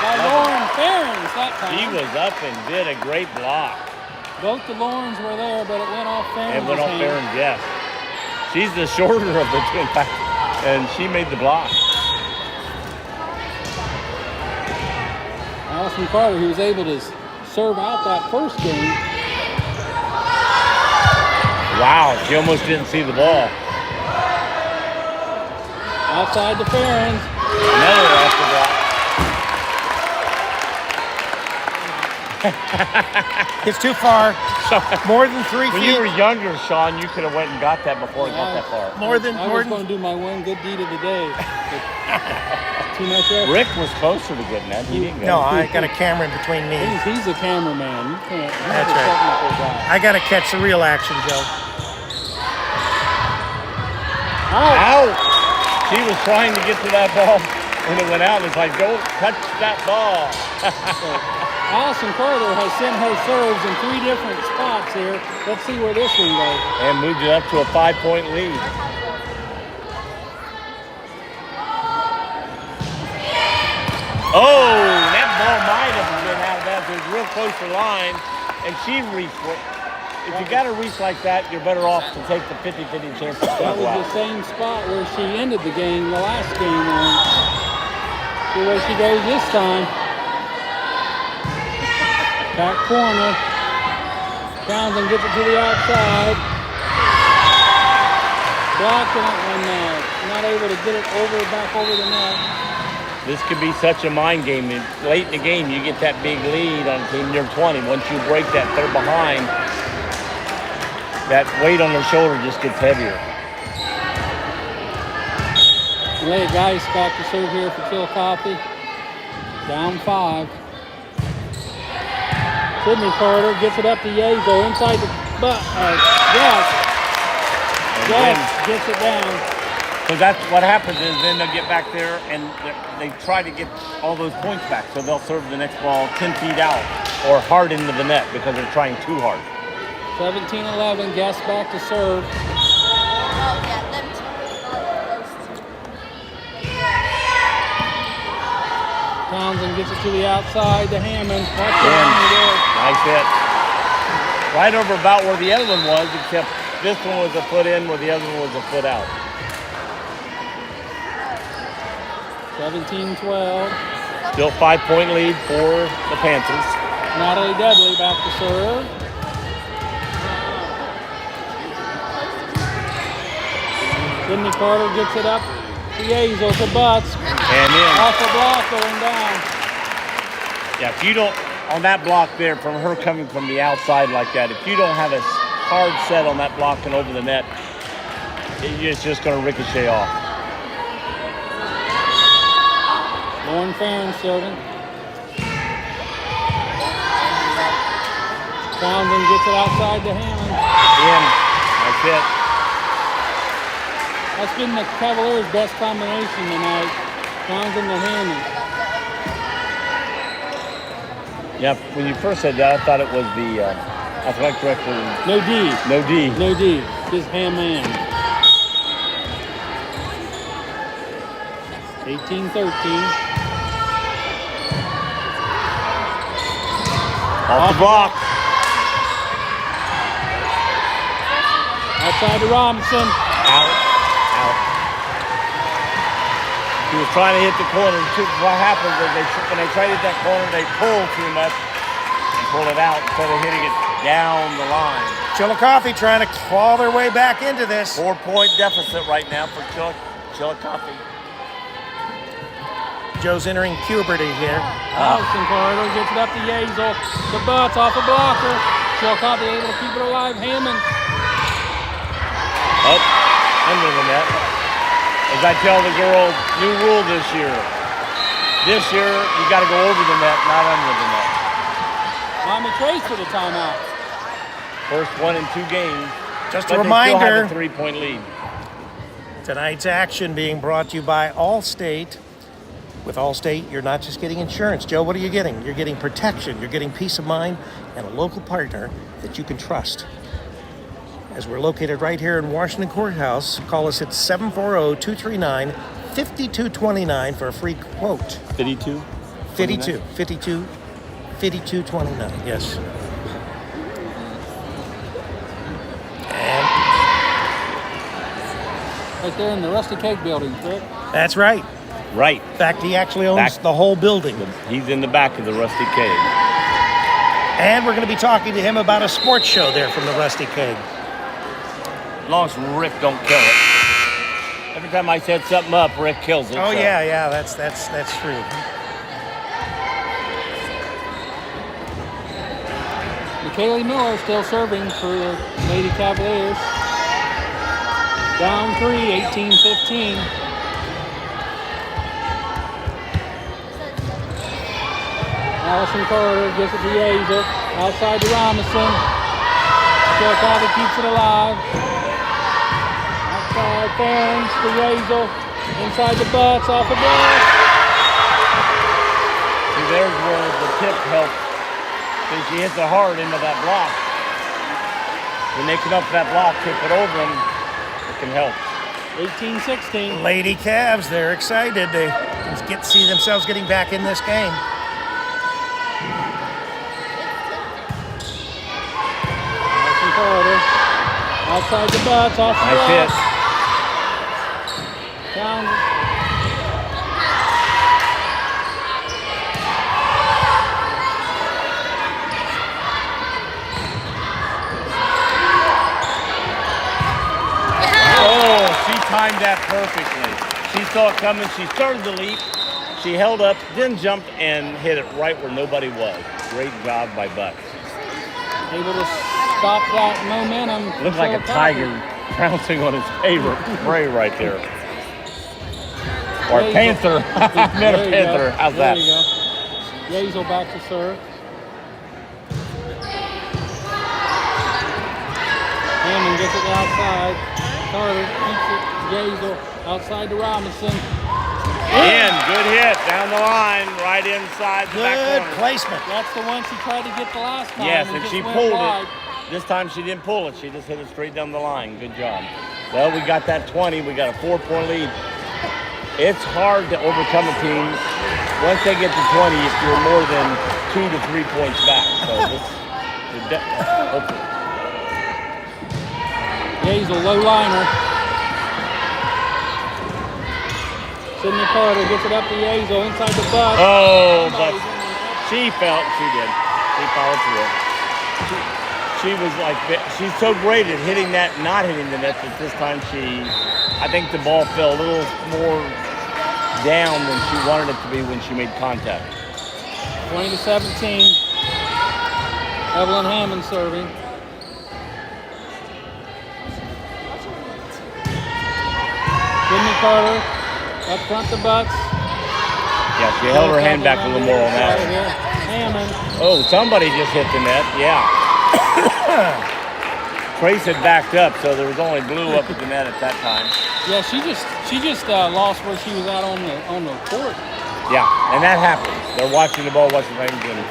by Lauren Ferrens that time. She was up and did a great block. Both the Laurens were there, but it went off Ferrens. It went off Farron, yes. She's the shorter of the two, in fact, and she made the block. Allison Carter, who was able to serve out that first game. Wow, she almost didn't see the ball. Outside the Ferens. Another off the block. It's too far. More than 3 When feet. you were younger, Sean, you could have went and got that before it got that far. I was going to do my one good deed of the day. Too much effort. Rick was closer to getting that. He didn't get No, it. I got a camera in between me. He's a cameraman. You can't. He's That's a right. technical guy. I got to catch the real action, Joe. Out! She was trying to get to that ball when it went out. It's like, don't touch that ball. Allison Carter has sent her serves in 3 different spots here. Let's see where this one goes. And moved it up to a 5-point lead. Oh, that ball might have been out of that. It was real close to the line, and she reached for it. If you got to reach like that, you're better off to take the 50-50 chance to That was go the out. same spot where she ended the game, the last game. See where she goes this time. Back corner. Townsend gets it to the outside. Blocking it and not able to get it back over the net. This could be such a mind game. Late in the game, you get that big lead on team near 20. Once you break that, they're behind. That weight on their shoulder just gets heavier. Late Geist back to serve here for Chillicothe. Down 5. Sydney Carter gets it up to Yazo inside the butt. Yes, gets it down. So that's what happens is then they'll get back there and they try to get all those points back. So they'll serve the next ball 10 feet out or hard into the net because they're trying too hard. 17-11, Guest back to serve. Oh, yeah, them two. Townsend gets it to the outside to Hammond. That's the And line there. nice hit. Right over about where the other one was, except this one was a foot in where the other one was a foot out. 17-12. Still 5-point lead for the Panthers. Natalie Dudley back to serve. Sydney Carter gets it up to Yazo to Butts. And in. Off the block going down. Yeah, if you don't, on that block there, from her coming from the outside like that, if you don't have a hard set on that block and over the net, it's just going to ricochet off. Lauren Farron serving. Townsend gets it outside to Hammond. In. That's it. That's been the Cavaliers' best combination tonight. Townsend to Hammond. Yeah, when you first said that, I thought it was the athletic director. No D. No D. No D. Just Hammond. 18-13. Off the block. Outside to Robinson. Out. He was trying to hit the corner. What happens is when they try to hit that corner, they pull too much and pull it out instead of hitting it down the line. Chillicothe trying to claw their way back into this. 4-point deficit right now for Chillicothe. Joe's entering puberty here. Allison Carter gets it up to Yazo. The Butts off a blocker. Chillicothe able to keep it alive. Hammond. Up under the net. As I tell the girls, new rule this year. This year, you got to go over the net, not under the net. Mommy Trace for the timeout. First one in 2 games. Just but a they still have reminder, a 3-point lead. tonight's action being brought to you by Allstate. With Allstate, you're not just getting insurance. Joe, what are you getting? You're getting protection. You're getting peace of mind and a local partner that you can trust. As we're located right here in Washington Courthouse, call us at 740-239-5229 for a free quote. 52? 5229, yes. Right there in the Rusty Cake building, correct? That's right. Right. In fact, he actually owns the whole building. He's in the back of the Rusty Cave. And we're going to be talking to him about a sports show there from the Rusty Keg. As long as Rick don't kill it. Every time I set something up, Rick kills it. Oh so. yeah, that's true. McKaylee Miller still serving for the Lady Cavaliers. Down 3, 18-15. Allison Carter gets it to Yazel. Outside to Robinson. Chillicothe keeps it alive. Outside Ferns to Yazel. Inside the butts, off the block. See, there's where the tip helps. So she hits it hard into that block. When they come up that block, tip it over them, it can help. 18-16. Lady Cavs, they're excited. They get to see themselves getting back in this game. Allison Carter. Outside the butts, off the Nice block. hit. Down. Oh, she timed that perfectly. She saw it coming. She started to leap. She held up, then jumped and hit it right where nobody was. Great job by Bucks. Able to stop that momentum. Looks like a tiger pouncing on his favorite prey right there. Or a panther. I meant a panther. How's that? There you go. Yazel back to serve. Hammond gets it outside. Carter keeps it. Yazel outside to Robinson. In, good hit down the line, right inside the back Good corner. placement. That's the one she tried to get the last time. Yes, and just she went pulled wide. it. This time she didn't pull it. She just hit it straight down the line. Good job. Well, we got that 20. We got a 4-point lead. It's hard to overcome a team. Once they get to 20, if you're more than 2 to 3 points back. So hopefully. Yazel, low liner. Sydney Carter gets it up to Yazel inside the butt. Oh, but she felt she did. She followed through. She was like, she's so great at hitting that, not hitting the net, that this time I think the ball fell a little more down than she wanted it to be when she made contact. 20-17. Evelyn Hammond serving. Sydney Carter up front to Butts. Yeah, she held her hand back a little more on that. Hammond. Oh, somebody just hit the net. Yeah. Trace had backed up, so there was only blue up at the net at that time. Yeah, she just lost where she was out on the court. Yeah, and that happens. They're watching the ball, watching things, and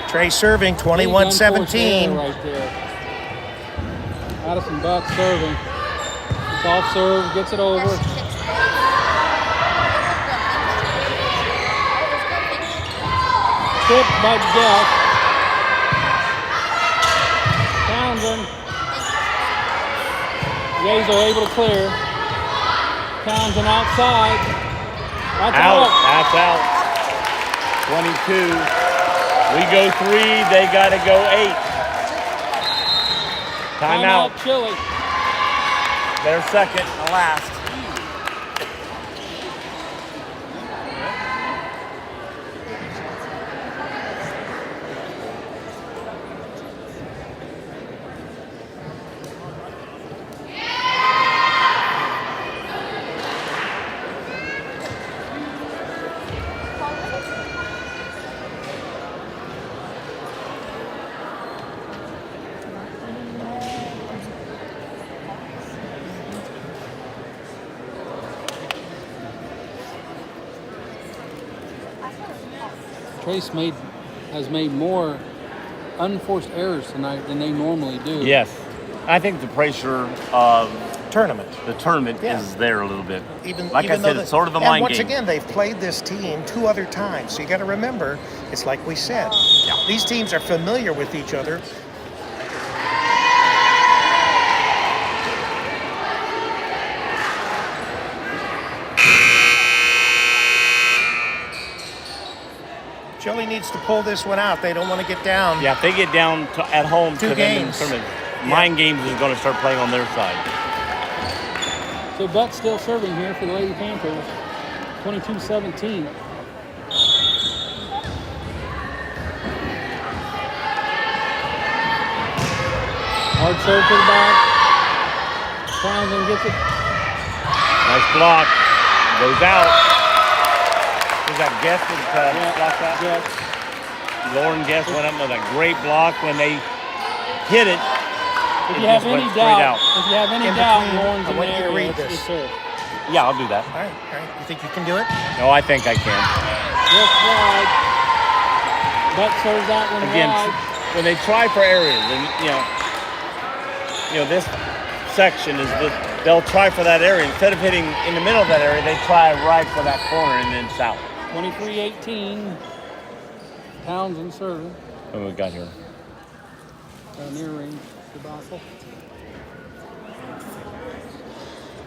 Trey serving, 21-17. Right there. Addison Butts serving. Soft serve, gets it over. Tip by Jeff. Townsend. Yazel able to clear. Townsend outside. That's out. That's out. 22. We go 3. They got to go 8. Timeout. Chile. They're second and last. Trace has made more unforced errors tonight than they normally do. Yes. I think the pressure of Tournament. the tournament Yeah. is there a little bit. Even Like I said, though it's sort of a and mind once game. again, they've played this team 2 other times. So you got to remember, it's like we said. These teams are familiar with each other. Chile needs needs to pull this one out. They don't want to get down. Yeah, if they get down at home Two to them in games. tournament, Mind Games is going to start playing on their side. So Buck's still serving here for the Lady Panthers. 22-17. Hard serve to the back. Townsend gets it. Nice block. Goes out. Was that Guest that blocked that? Yes. Lauren Guest went up with a great block. When they hit it, If it you have just any went straight doubt, out. if you have any In doubt, between, Lauren's I in want the you to area. read this. It's serve. Yeah, I'll do that. All right. You think you can do it? No, I think I can. Just wide. Buck serves that one Again, wide. when they try for areas, and this section is they'll try for that area instead of hitting in the middle of that area. They try right for that corner and then south. 23-18. Townsend serving. What we got here? Near range debacle.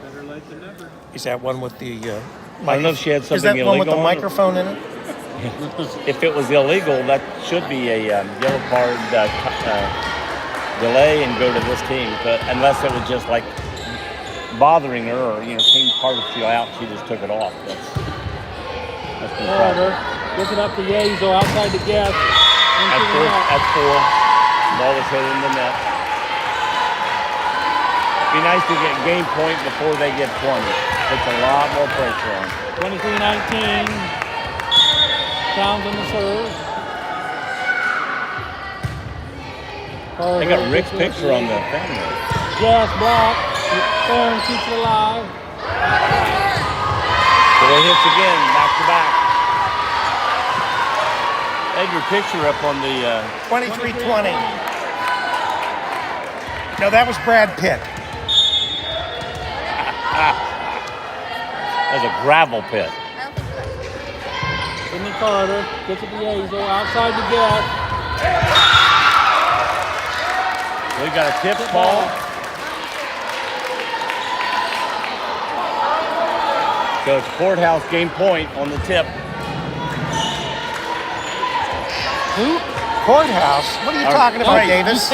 Better late than never. Is that one with the? I don't know if she had Is something that one with the illegal on it. microphone in it? If it was illegal, that should be a yellow card delay and go to this team. But unless it was just like bothering her or team card you out, she just took it off. That's no problem. Gets it up to Yazo outside the guest. At four. Ball was hit in the net. Be nice to get game point before they get 20. Puts a lot more pressure on. 23-19. Townsend the serve. They got Rick's picture on the family. Gas block. Thorne keeps it alive. So they hits again, back to back. Had your picture up on the 23-20. No, that was Brad Pitt. There's a gravel pit. Sidney Carter gets it to Yazo outside the guest. We got a tip ball. So it's Courthouse game point on the tip. Who? Courthouse? What are you talking about, Trace. Davis?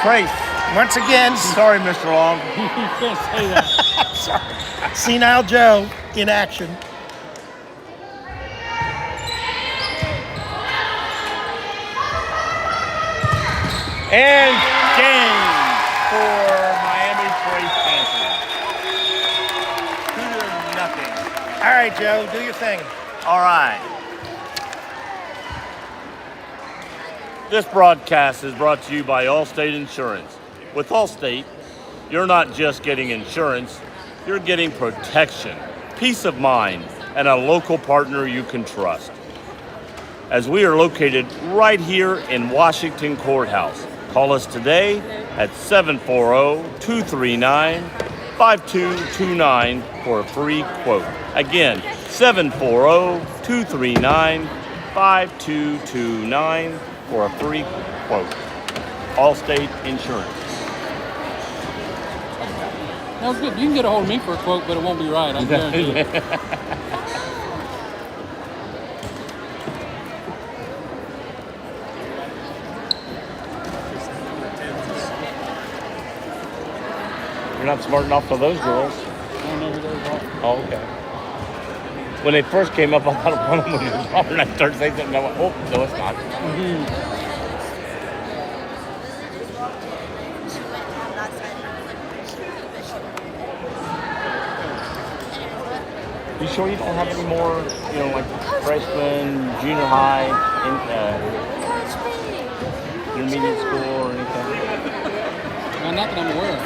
Trace. Once again, Sorry, Mr. Long. You can't say that. Senile Joe in action. And game for Miami Trace Panthers. 2-0. All right, Joe, do your thing. All right. This broadcast is brought to you by Allstate Insurance. With Allstate, you're not just getting insurance, you're getting protection, peace of mind, and a local partner you can trust. As we are located right here in Washington Courthouse, call us today at 740-239-5229 for a free quote. Again, 740-239-5229 for a free quote. Allstate Insurance. That was good. You can get a hold of me for a quote, but it won't be right. I guarantee it. You're not smart enough for those girls. I don't know who those are. Oh, okay. When they first came up, I thought one of them was wrong, and I started saying something. I went, oh, no, it's not. You sure you don't have any more, like freshman, junior high, intermediate school or anything? Not that I'm aware of.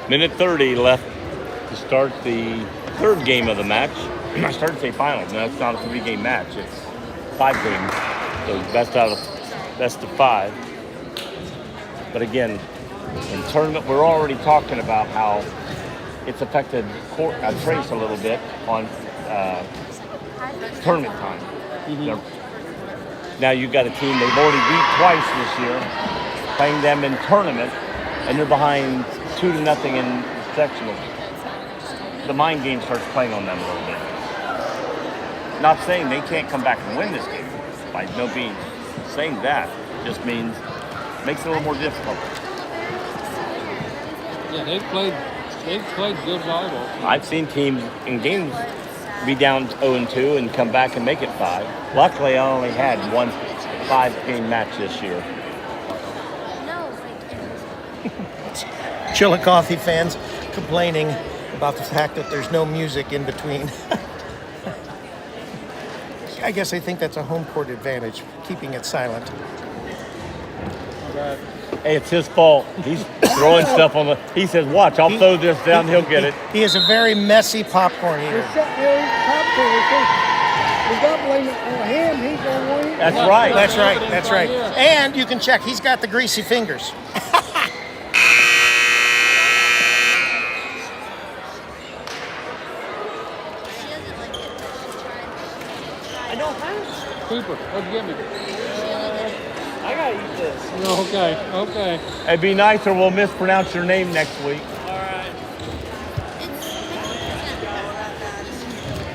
Minute 30 left to start the third game of the match. I started to say finals. No, it's not a 3-game match. It's 5 games. So best of 5. But again, in tournament, we're already talking about how it's affected Trace a little bit on tournament time. Now you've got a team they've already beat twice this year, playing them in tournament, and they're behind 2-0 in sectional, the mind game starts playing on them a little bit. Not saying they can't come back and win this game. By no means saying that. Just means makes it a little more difficult. Yeah, they've played good volleyball. I've seen teams in games be down 0-2 and come back and make it 5. Luckily, I only had one 5-game match this year. Chillicothe fans complaining about the fact that there's no music in between. I guess I think that's a home court advantage, keeping it silent. Right. Hey, it's his fault. He's throwing stuff on the. He says, "Watch, I'll throw this down. He'll get it." He is a very messy popcorn eater. We're not blaming it on him. He's going to win. That's right. That's right. That's right. And you can check. He's got the greasy fingers. Cooper, what'd you get me? I got to eat this. Okay. It'd be nice or we'll mispronounce your name next week. All right.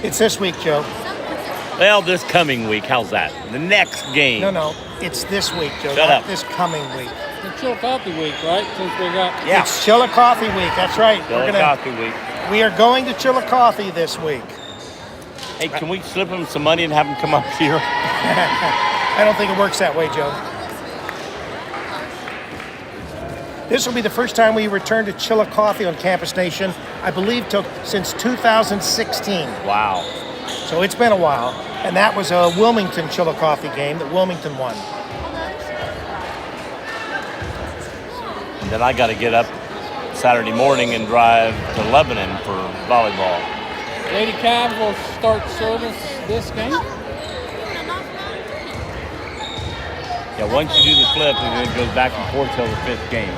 It's this week, Joe. Well, this coming week. How's that? The next game. No. It's this week, Joe. Shut not up. This coming week. It's Chillicothe week, right? Since we got Yeah. It's Chillicothe week. That's right. Chillicothe week. We are going to Chillicothe this week. Hey, can we slip him some money and have him come up here? I don't think it works that way, Joe. This will be the first time we return to Chillicothe on Campus Nation, I believe, since 2016. Wow. So it's been a while. And that was a Wilmington-Chillicothe game that Wilmington won. And then I got to get up Saturday morning and drive to Lebanon for volleyball. Lady Cavs will start service this game. Yeah, once you do the flip, and then it goes back and forth till the 5th game.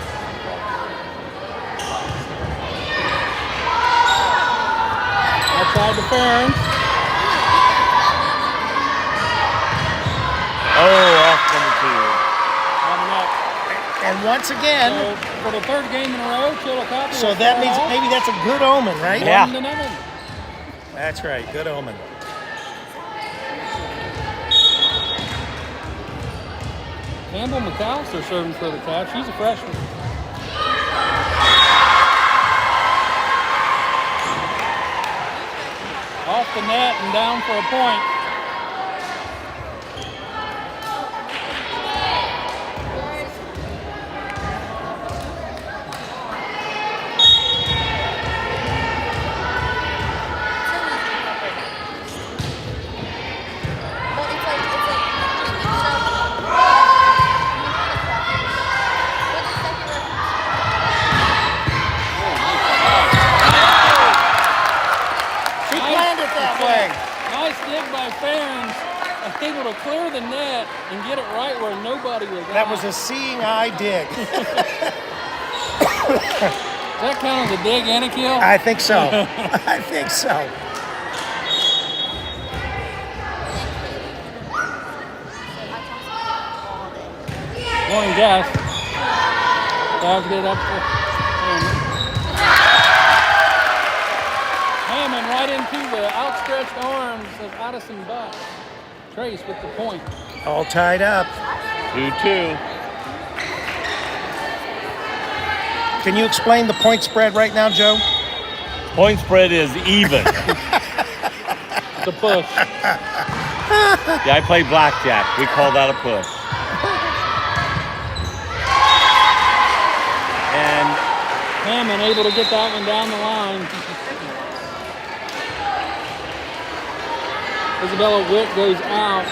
Outside the Ferns. Oh, off number 2. Coming up. And once again, So for the 3rd game in a row, Chillicothe. so will that start means off maybe that's a good omen, right? Yeah. 1-0. That's right, good omen. Campbell McAllister serving for the Cavs. She's a freshman. Off the net and down for a point. She planned it that way. Nice dig by Ferns. Able to clear the net and get it right where nobody was That at. was a seeing eye dig. Does that count as a dig and a kill? I think so. I think so. Morning, Jess. Guys, get it up there. Hammond right into the outstretched arms of Addison Buck. Trace with the point. All tied up. 2-2. Can you explain the point spread right now, Joe? Point spread is even. It's a push. Yeah, I play blackjack. We call that a push. And Hammond able to get that one down the line. Isabella Witt goes out,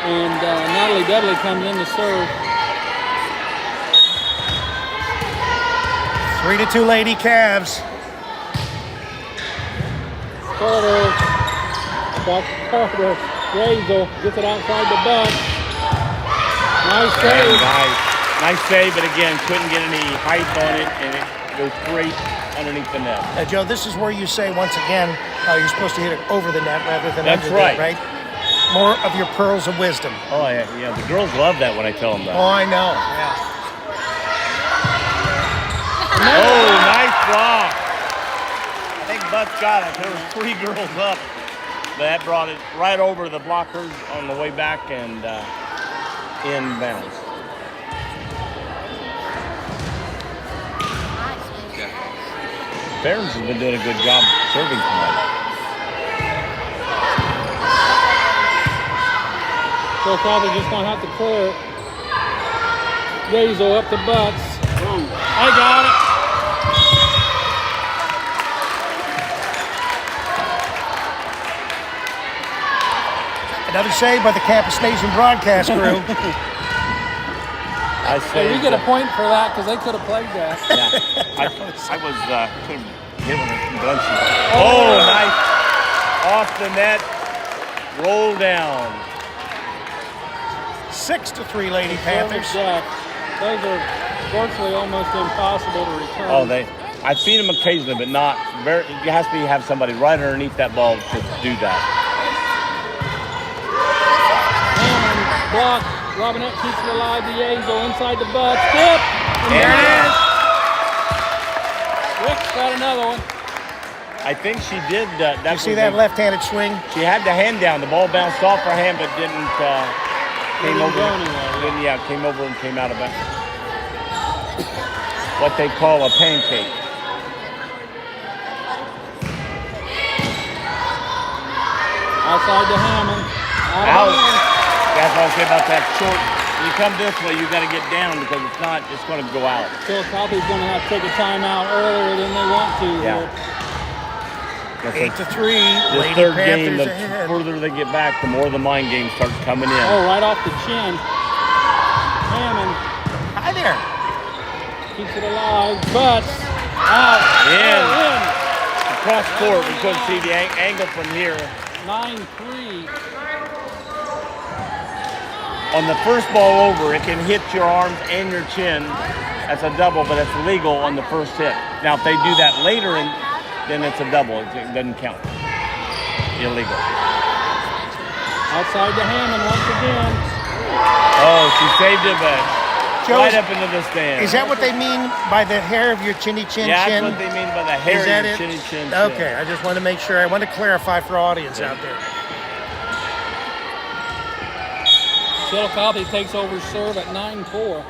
and Natalie Dudley comes in to serve. 3-2 Lady Cavs. Carter, Razel gets it outside the buck. Nice very save. nice save, but again, couldn't get any height on it, and it goes straight underneath the net. Joe, this is where you say once again you're supposed to hit it over the net rather than That's under right. the net, right? More of your pearls of wisdom. Oh, yeah, the girls love that when I tell them that. Oh, I know. Yeah. Oh, block. I think Butts got it. There were 3 girls up. But that brought it right over the blockers on the way back and inbounds. Barons has been doing a good job serving tonight. Chillicothe just gonna have to clear it. Yazo up to Butts. I got it. Another save by the Campus Nation broadcast crew. I Hey, we get a point for that because they could have played that. Yeah, I was couldn't get one of Bunsen. Oh, nice off the net, roll down. 6-3, Lady Panthers. Jack. Those are virtually almost impossible to return. Oh, I've seen them occasionally, but not very. You have to have somebody right underneath that ball to do that. Block. Robinette keeps it alive. The Yazo inside the Butts. Tip. There it is. Rick's got another one. I think she did. You see that left-handed swing? She had the hand down. The ball bounced off her hand, but didn't came Didn't over. go anywhere. Came over and came out of it. What they call a pancake. Outside to Hammond. Out. That's what I say about that short. When you come this way, you got to get down because it's not. It's going to go out. Chillicothe's going to have to take a timeout earlier than they want to. Yeah. Here. 8-3. This Lady third game, Panthers the ahead. further they get back, the more the mind game starts coming in. Oh, right off the chin. Hammond Hi there. keeps it alive. Butts. Out. In. Oh, Across court, we couldn't see the angle from here. 9-3. On the first ball over, it can hit your arms and your chin. That's a double, but it's illegal on the first hit. Now, if they do that later, then it's a double. It doesn't count. Illegal. Outside to Hammond once again. Oh, she saved it, but Joe, right up into the stand. Is that what they mean by the hair of your chinny chin Yeah, chin? that's what they mean by the hair Is that of it? your chinny chin. Okay, I just want to make sure. I want to clarify for audience out there. Chillicothe takes over serve at 9-4.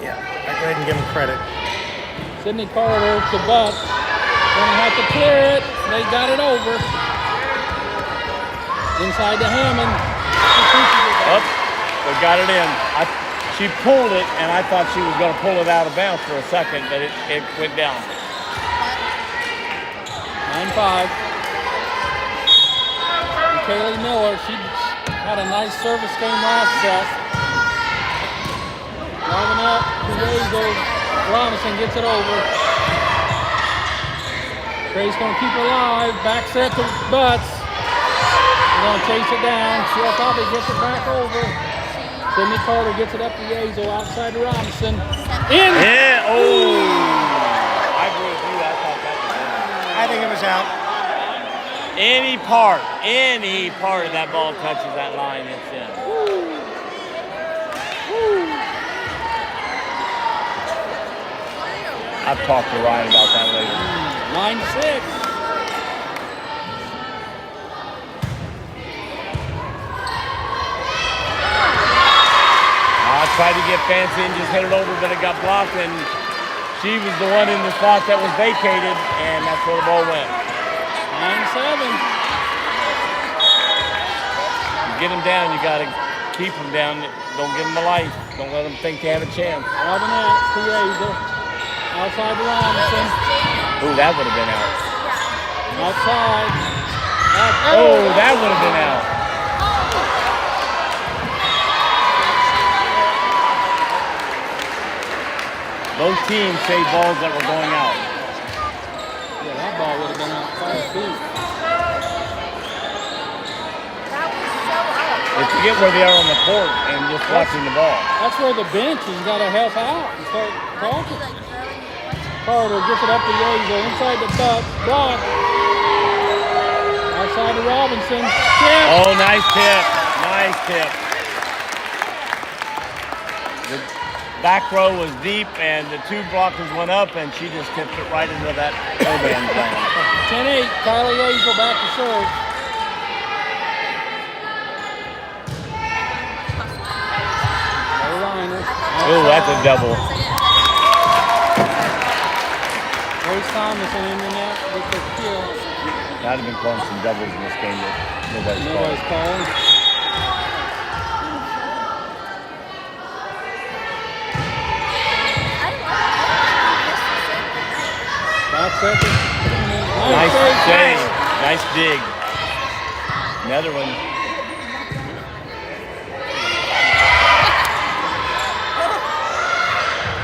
Yeah, I go ahead and give him credit. Sydney Carter to Butts. Gonna have to clear it. They got it over. Inside to Hammond. Up, they got it in. She pulled it, and I thought she was going to pull it out of bounds for a second, but it went down. 9-5. And Kaylee Miller, she had a nice service game last set. Driving up to Yazo. Robinson gets it over. Trey's going to keep it alive. Back set to Butts. They're going to chase it down. Chillicothe gets it back over. Sydney Carter gets it up to Yazo outside to Robinson. In! Yeah, oh! I agree with you. I thought that was in. I think it was out. Any part of that ball touches that line, it's in. I've talked to Ryan about that later. 9-6. I tried to get fancy and just hit it over, but it got blocked, and she was the one in the spot that was vacated, and that's where the ball went. 9-7. You get them down, you got to keep them down. Don't give them a life. Don't let them think they have a chance. Robinette to Yazo. Outside to Robinson. Ooh, that would have been out. Outside. Oh, that would have been out. Those teams saved balls that were going out. Yeah, that ball would have been out 5 feet. They forget where they are on the court and just watching the ball. That's where the bench has got to help out and start talking. Carter gets it up to Yazo. Inside the Butts. Block. Outside to Robinson. Tip. Oh, nice tip. Nice tip. back row was deep, and the two blockers went up, and she just tipped it right into that no-man's land. 10-8, Kylie Hazel back to serve. No liner. Oh, that's a double. Grace Thomason in the net with the kill. I'd have been calling some doubles in this game that nobody's calling. Back second. Nice save. Nice dig. Another one.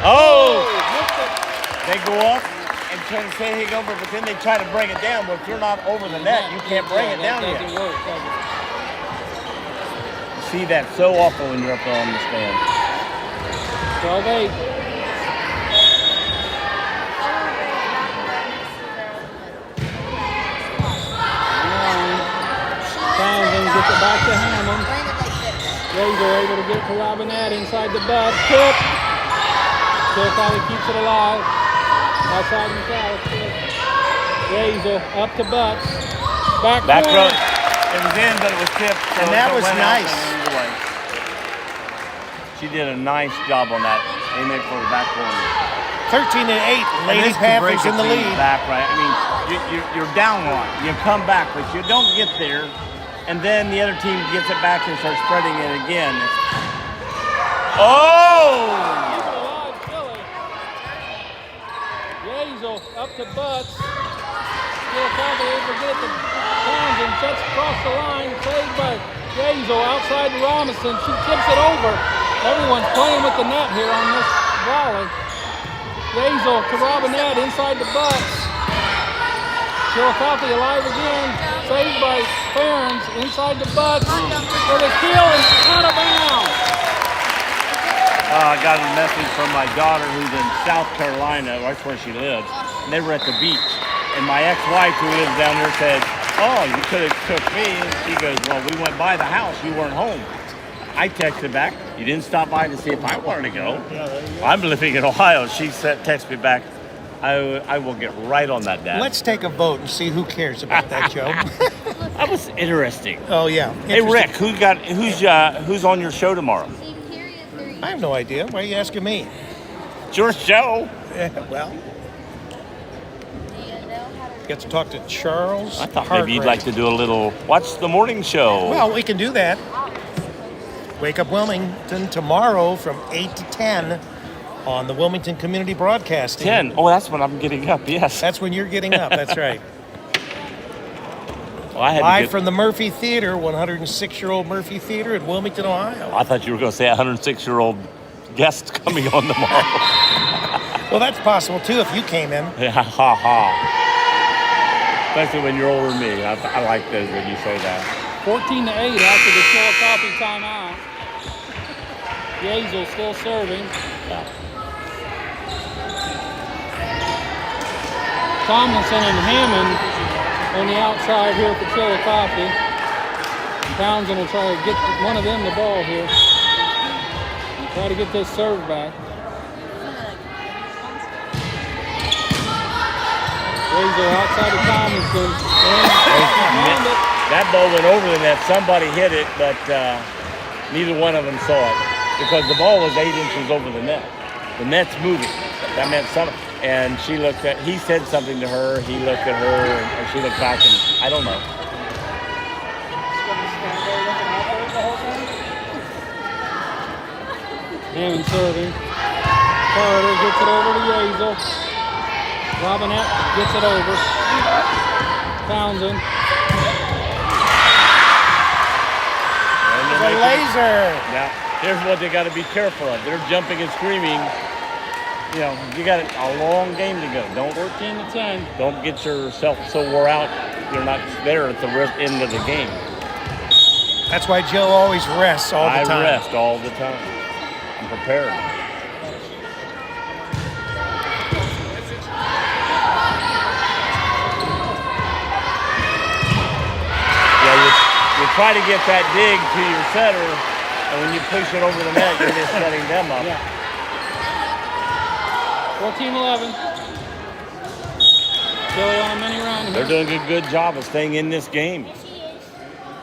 Oh! They go up and try to say hey over, but then they try to bring it down. Well, if you're not over the net, you can't bring it down yet. Doesn't work, does it? You see that so awful when you're up there on the stand. 12-8. Townsend gets it back to Hammond. Razor able to get it to Robinette inside the butt. Tip. Chillicothe keeps it alive. Outside McAllister. Razor up to Butts. Back row. It was in, but it was tipped. So And that was nice. She did a nice job on that. Aiming for the back corner. 13-8. Lady Panthers in the lead. Back right. I mean, you're down one. You come back, but you don't get there, and then the other team gets it back and starts spreading it again. Oh! Yazel up to Butts. Chillicothe able to get it to Townsend. Sets across the line. Saved by Yazel outside to Robinson. She tips it over. Everyone's playing with the net here on this volley. Yazel to Robinette inside the Butts. Chillicothe alive again. Saved by Ferens inside the Butts. With a kill and out of bounds. I got a message from my daughter who's in South Carolina. That's where she lives. And they were at the beach. And my ex-wife who lives down there said, oh, you could have took me. And she goes, well, we went by the house. You weren't home. I texted back. You didn't stop by to see if I wanted to go. I'm living in Ohio. She texted me back. I will get right on that, Dad. Let's take a vote and see who cares about that, Joe. That was interesting. Oh yeah. Hey Rick, who's on your show tomorrow? I have no idea. Why are you asking me? It's your show. Yeah, well, get to talk to Charles. I thought maybe you'd like to do a little watch the morning show. Well, we can do that. Wake Up Wilmington tomorrow from 8 to 10 on the Wilmington Community Broadcasting. 10. Oh, that's when I'm getting up. Yes. That's when you're getting up. That's right. Well, I had Live from the Murphy Theater, 106-year-old Murphy Theater in Wilmington, Ohio. I thought you were going to say 106-year-old guest coming on tomorrow. Well, that's possible too if you came in. Yeah, ha ha. Especially when you're older than me. I like those when you say that. 14-8 after the Chillicothe timeout. Yazel still serving. Yeah. Tomlinson and Hammond on the outside here for Chillicothe. Townsend will try to get one of them the ball here. Try to get this serve back. Yazel outside of Tomlinson. That ball went over the net. Somebody hit it, but neither one of them saw it because the ball was 8 inches over the net. The net's moving. That meant something. And she looked at. He said something to her. He looked at her, and she looked back, and I don't know. Hammond serving. Carter gets it over to Yazel. Robinette gets it over. Townsend. The laser. Now, here's what they got to be careful of. They're jumping and screaming. You know, you got a long game to go. Don't 14-10. Don't get yourself so wore out you're not there at the end of the game. That's why Joe always rests all the time. I rest all the time. I'm prepared. You try to get that dig to your setter, and when you push it over the net, you're just setting them up. Yeah. 14-11. Chile on a mini run here. They're doing a good job of staying in this game.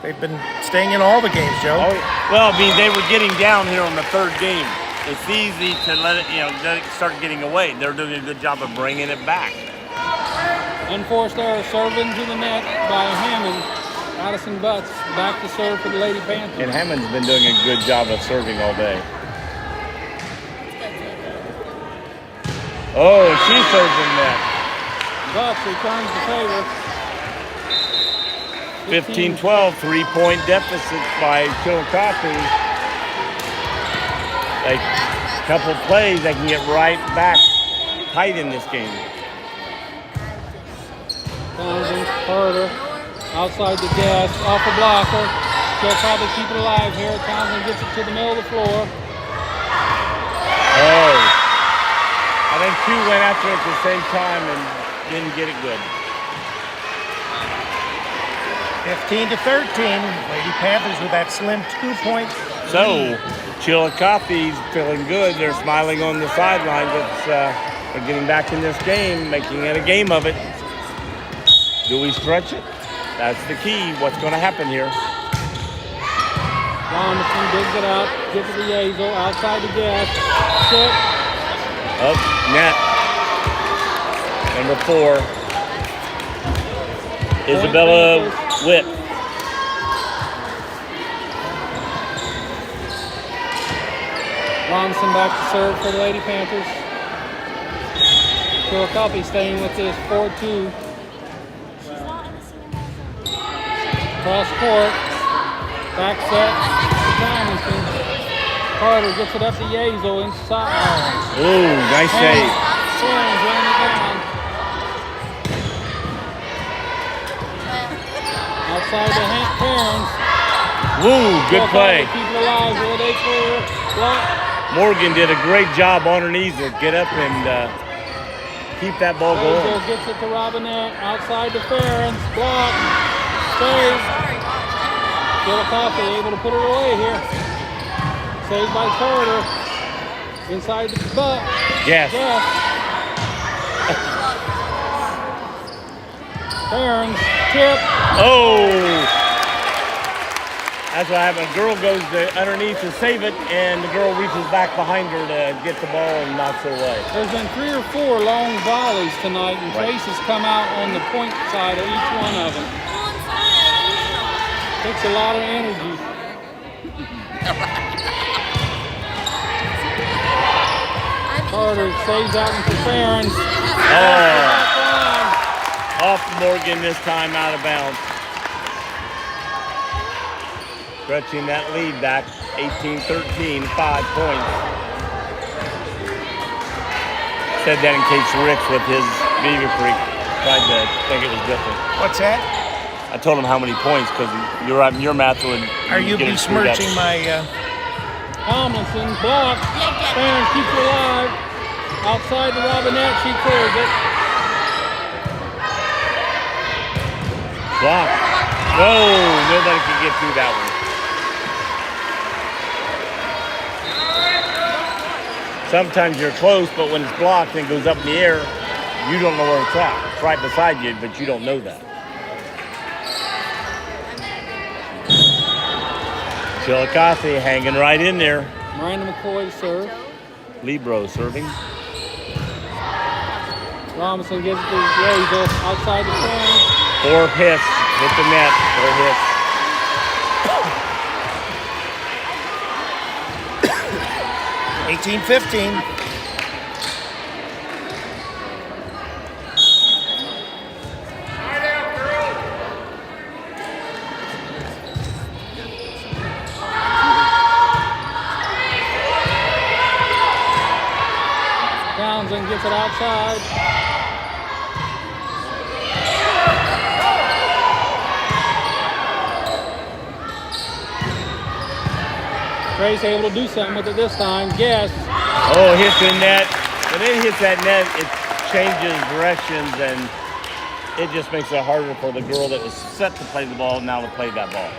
They've been staying in all the games, Joe. Oh, well, I mean, they were getting down here on the third game. It's easy to let it, let it start getting away. They're doing a good job of bringing it back. Unforced error, serving to the net by Hammond. Addison Butts back to serve for the Lady Panthers. And Hammond's been doing a good job of serving all day. Oh, and she serves in that. Butts returns the favor. 15-12, 3-point deficit by Chillicothe. Like a couple plays, they can get right back tight in this game. Townsend, Carter, outside the gas, off a blocker. Chillicothe keep it alive here. Townsend gets it to the middle of the floor. Oh. I think two went after it at the same time and didn't get it good. 15-13. Lady Panthers with that slim 2-point. So, Chillicothe's feeling good. They're smiling on the sidelines. They're getting back in this game, making it a game of it. Do we stretch it? That's the key. What's going to happen here? Robinson digs it out, gets it to Yazel, outside the gas. Shot. Up, net. Number 4. Isabella Whip. Robinson back to serve for the Lady Panthers. Chillicothe staying with this 4-2. Cross court. Back set to Tomlinson. Carter gets it up to Yazel inside. Ooh, nice save. Stearns running it down. Outside the Parents. Woo, good play. Keep it alive with a clear block. Morgan did a great job on her knees to get up and keep that ball going. Yazel gets it to Robinette. Outside to Ferens. Block. Save. Chillicothe able to put it away here. Saved by Carter. Inside the butt. Yes. Ferens. Tip. Oh! That's what happened. A girl goes underneath to save it, and the girl reaches back behind her to get the ball and knocks it away. There's been 3 or 4 long volleys tonight, and Trace has come out on the point side of each one of them. Takes a lot of energy. Carter saves that one for Ferens. Oh! Off Morgan this time, out of bounds. Stretching that lead back, 18-13, 5 points. Said that in case Rick's with his Beaver Creek tried to think it was different. What's that? I told him how many points because your math would. Are you get it screwed up. besmirching my... Tomlinson blocked. Ferens keeps it alive. Outside the Robinette, she clears it. Block. Whoa, nobody can get through that one. Sometimes you're close, but when it's blocked and it goes up in the air, you don't know where it's at. It's right beside you, but you don't know that. Chillicothe hanging right in there. Miranda McCoy to serve. Libro serving. Robinson gets it to Yazel outside the frame. 4 hits. Hit the net. 4 hits. $18-15. Townsend gets it outside. Trace able to do something with it this time. Guess. Oh, hits the net. When it hits that net, it changes directions, and it just makes it harder for the girl that was set to play the ball now to play that ball.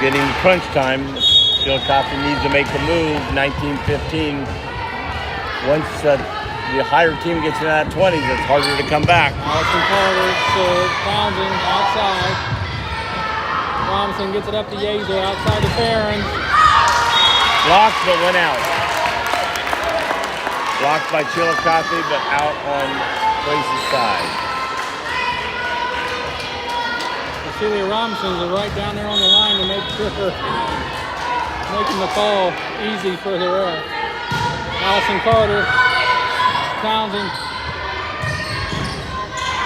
Getting crunch time. Chillicothe needs to make the move. 19-15. Once the higher team gets in that 20s, it's harder to come back. Allison Carter serve. Townsend outside. Robinson gets it up to Yazel outside to Farron. Blocked, but went out. Blocked by Chillicothe, but out on Trace's side. Cecilia Robinson is right down there on the line to make sure making the call easy for the ref. Allison Carter, Townsend.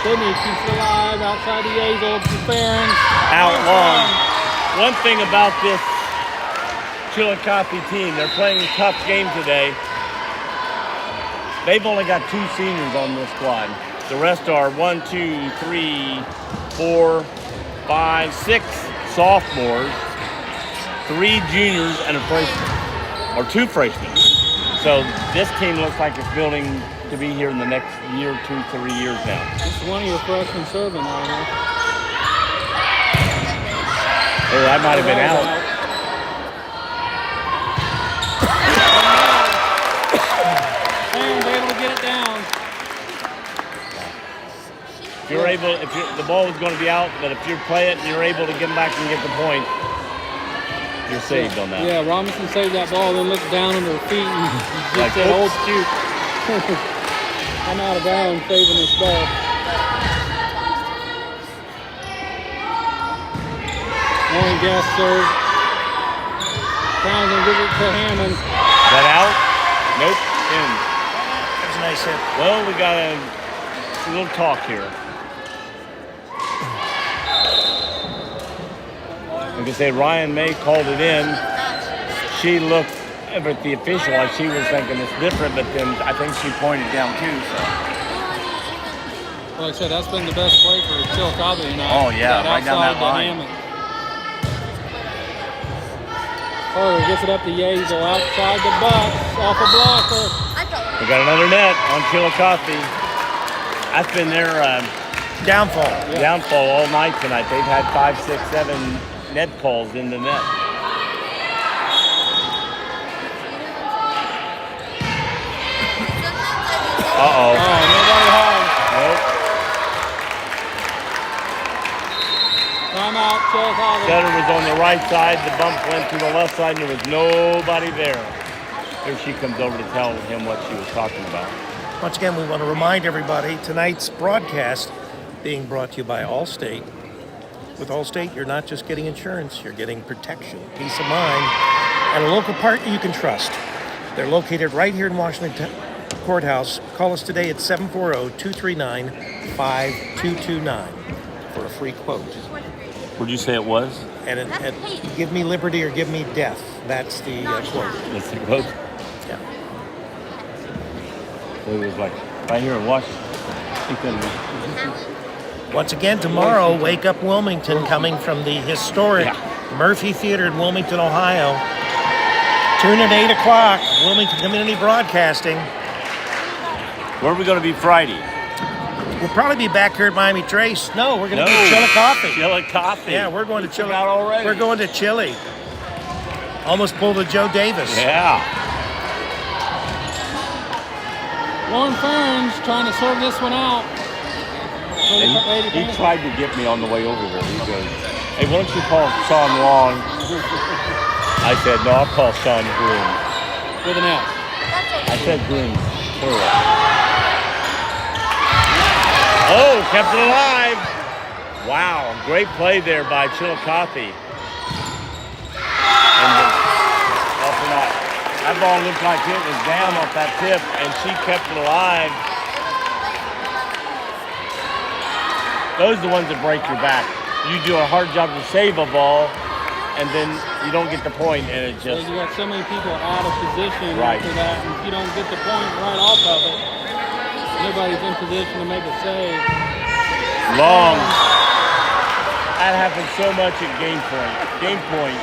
Sydney keeps it alive outside the Yazel to Farron. Out long. One thing about this Chillicothe team, they're playing a tough game today. They've only got 2 seniors on this squad. The rest are 1, 2, 3, 4, 5, 6 sophomores, 3 juniors, and a freshman, or 2 freshmen. So this team looks like it's building to be here in the next year, 2, 3 years now. This is one of your freshmen serving right here. Oh, that might have been out. Farron's able to get it down. The ball was going to be out, but if you play it and you're able to get back and get the point, you're saved on that. Yeah, Robinson saved that ball, then looked down under her feet and just Like, said, oops. "Old shoot." I'm out of bounds saving this ball. Lauren Guest serve. Townsend gives it to Hammond. Is that out? Nope. In. That's a nice hit. Well, we got a little talk here. Like I say, Ryan May called it in. She looked at the official like she was thinking it's different, but then I think she pointed down too. So. Like I said, that's been the best play for Chillicothe tonight. Oh, yeah, That right down that outside to line. Hammond. Carter gets it up to Yazel outside the box, off a blocker. We got another net on Chillicothe. That's been their Downfall. downfall all night tonight. They've had 5, 6, 7 net calls in the net. Uh-oh. Oh, nobody home. Nope. Timeout, Chillicothe. Setter was on the right side. The bump went to the left side, and there was nobody there. Here she comes over to tell him what she was talking about. Once again, we want to remind everybody tonight's broadcast being brought to you by Allstate. With Allstate, you're not just getting insurance, you're getting protection, peace of mind, and a local partner you can trust. They're located right here in Washington Courthouse. Call us today at 740-239-5229 for a free quote. Where'd you say it was? And give me liberty or give me death. That's the quote. That's the quote. Yeah. So it was like right here in Washington. Once again, tomorrow, Wake Up Wilmington coming from the historic Murphy Theater in Wilmington, Ohio. Tune at 8 o'clock, Wilmington Community Broadcasting. Where are we going to be Friday? We'll probably be back here at Miami Trace. No, we're going to be at Chillicothe. Chillicothe. Yeah, we're going to Chillicothe. Out already. We're going to Chile. Almost pulled a Joe Davis. Yeah. Lauren Ferns trying to serve this one out. He tried to get me on the way over here. He goes, "Hey, why don't you call Sean Long?" I said, "No, I'll call Sean Groom." With an F. I said Groom. Oh, kept it alive. Wow, great play there by Chillicothe. And off the knot. That ball looked like it was down off that tip, and she kept it alive. Those are the ones that break your back. You do a hard job to save a ball, and then you don't get the point, and it just... You got so many people out of position Right. after that, and if you don't get the point right off of it, nobody's in position to make a save. Long. That happens so much at game point.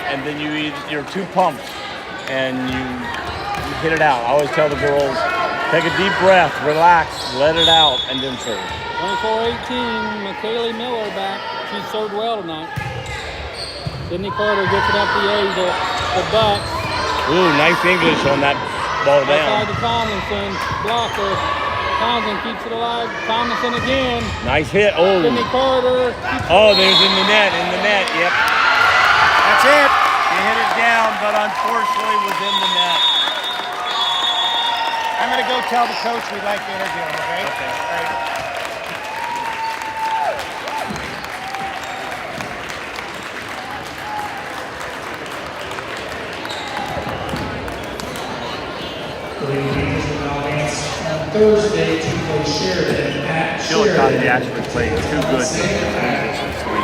And then you're too pumped, and you hit it out. I always tell the girls, take a deep breath, relax, let it out, and then serve. 24-18, McKaylee Miller back. She served well tonight. Sydney Carter gets it up the Bucks. Ooh, nice English on that ball Outside down. to Tomlinson. Blocker. Tomlinson keeps it alive. Tomlinson again. Nice hit. Oh, Sydney Carter. there's in the net. Yep. That's it. He hit it down, but unfortunately was in the net. I'm going to go tell the coach we'd like to interview him, okay? Okay. All right. Ladies and advance on Thursday to play Sheridan at Chillicothe Sheridan. actually played too good this season, so he's played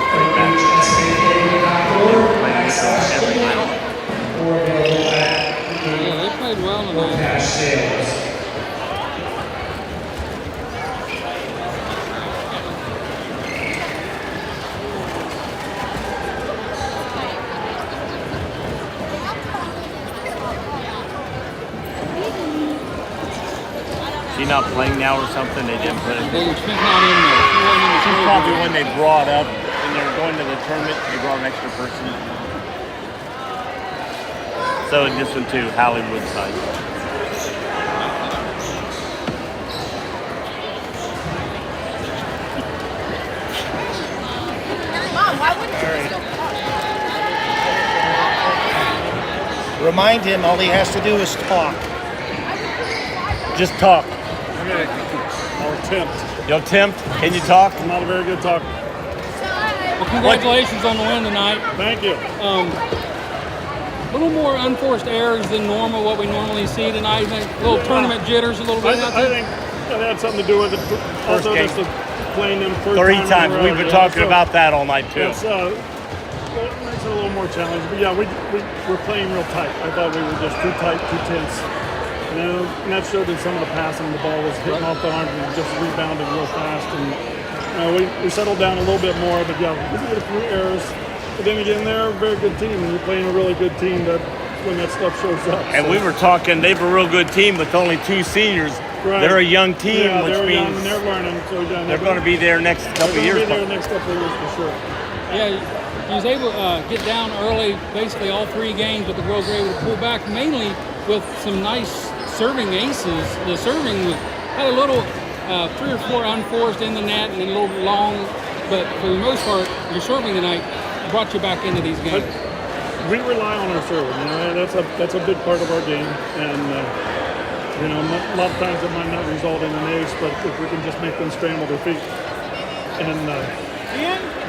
Or available at Yeah, they played well tonight. cash sales. She not playing now or something? They didn't put it. She's not in there. She wasn't in the She's program. probably when they brought up, when they were going to the tournament, they brought an extra person. So it just went to Hollywood side. Mom, why wouldn't you just go park? Remind him all he has to do is talk. Just talk. Okay, I'll attempt. Yo, Tim, can you talk? I'm not a very good talker. Well, congratulations on the win tonight. Thank you. A little more unforced errors than normal, what we normally see tonight. A little tournament jitters a little bit. I think that had something to do with it. Also, game. just playing them first 3 time in times. a row, We've been yeah, talking so about that all night, too. It's, it makes it a little more challenging. But yeah, we're playing real tight. I thought we were just too tight, too tense. And that showed in some of the passing. The ball was hitting off the arms and just rebounding real fast. And we settled down a little bit more. But yeah, we made a few errors. But then again, they're a very good team, and you're playing a really good team that when that stuff shows up. And so. we were talking, they have a real good team with only 2 seniors. Right. They're a young team, Yeah, which they're young means and they're learning. So they're going to be there next couple of They're years. going to be there next couple of years for sure. Yeah, he was able to get down early, basically all 3 games, but the girls were able to pull back mainly with some nice serving aces. The serving had a little 3 or 4 unforced in the net and a little long, but for the most part, your serving tonight brought you back into these games. But we rely on our serving. That's a big part of our game, and a lot of times it might not result in an ace, but if we can just make them scramble their feet and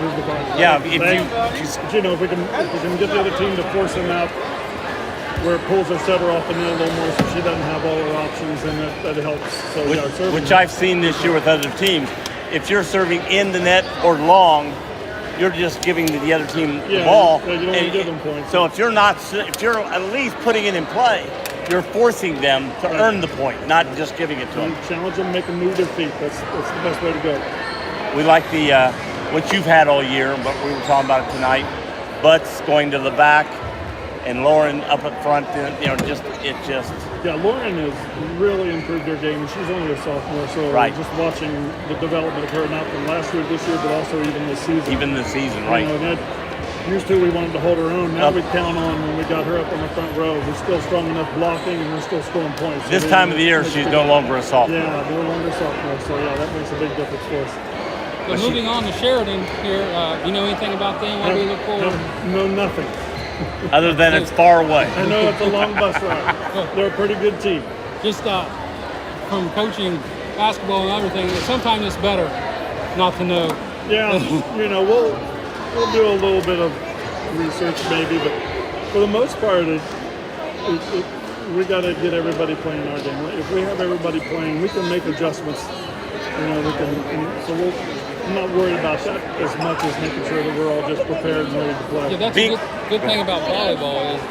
move the ball. Yeah, But if we can get the other team to force them out where it pulls their setter off the net a little more, so she doesn't have all her options, and that helps. So our serving, which I've seen this year with other teams. If you're serving in the net or long, you're just giving the other team the ball. Yeah, you don't want to give them points. So if you're at least putting it in play, you're forcing them to earn the point, not just giving it to them. Challenge them, make them move their feet. That's the best way to go. We like the what you've had all year, but we were talking about it tonight. Butts going to the back, and Lauren up at front. Yeah, Lauren has really improved her game. She's only a sophomore, so Right. just watching the development of her, not from last year, this year, but also even this season. Even this season, right? Used to, we wanted to hold her own. Now we count on when we got her up on the front row. We're still strong enough blocking, and we're still scoring points. So This time of the year, she's no longer a sophomore. Yeah, no longer sophomore. So yeah, that makes a big difference for us. But moving on to Sheridan here, you know anything about them? What do we look forward? No, nothing. Other than it's far away. I know it's a long bus ride. They're a pretty good team. Just from coaching basketball and everything, sometimes it's better not to know. Yeah, we'll do a little bit of research maybe, but for the most part, we got to get everybody playing our game. If we have everybody playing, we can make adjustments. I'm not worried about that as much as making sure that we're all just prepared and ready to play. Yeah, that's a good thing about volleyball is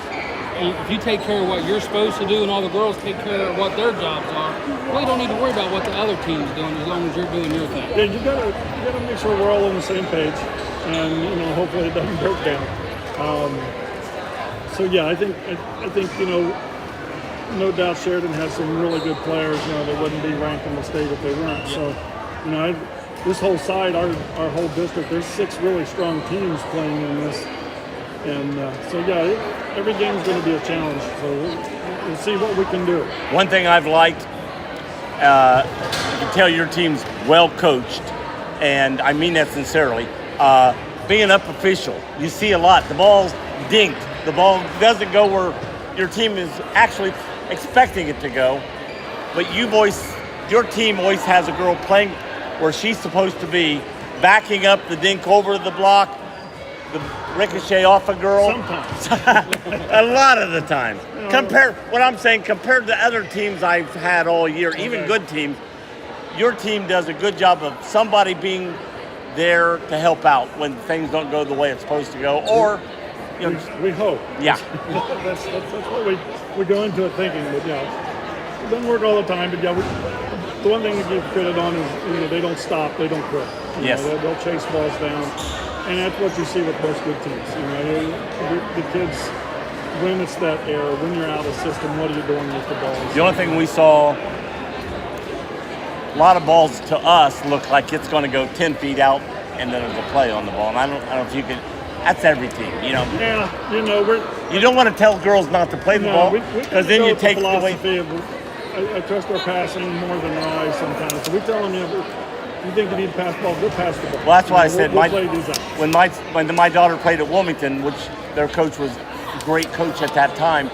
if you take care of what you're supposed to do and all the girls take care of what their jobs are, well, you don't need to worry about what the other team's doing as long as you're doing your thing. Yeah, you gotta make sure we're all on the same page, and hopefully it doesn't break down. So yeah, I think no doubt Sheridan has some really good players. That wouldn't be ranked in the state if they weren't. So this whole side, our whole district, there's 6 really strong teams playing in this. And so, yeah, every game's going to be a challenge. So we'll see what we can do. One thing I've liked, you can tell your team's well coached, and I mean that sincerely. Being up official, you see a lot. The ball's dinked. The ball doesn't go where your team is actually expecting it to go. But your team always has a girl playing where she's supposed to be, backing up the dink over the block, the ricochet off a girl. Sometimes. A lot of the time. Compared to other teams I've had all year, even good teams, your team does a good job of somebody being there to help out when things don't go the way it's supposed to go, or we hope. Yeah. that's what we go into it thinking. But it doesn't work all the time. But the one thing to give credit on is they don't stop, they don't quit. Yes. They'll chase balls down, and that's what you see with most good teams. The kids, when it's that error, when you're out of system, what are you doing with the balls? The only thing we saw, a lot of balls to us look like it's going to go 10 feet out, and then there's a play on the ball. And I don't know if you could. That's every team, Yeah, You don't want to tell girls not to play the ball because then you take away. I trust our passing more than our eyes sometimes. So we tell them, you think you need to pass the ball, go pass the ball. Well, that's why I said we'll play these out. when my daughter played at Wilmington, which their coach was a great coach at that time,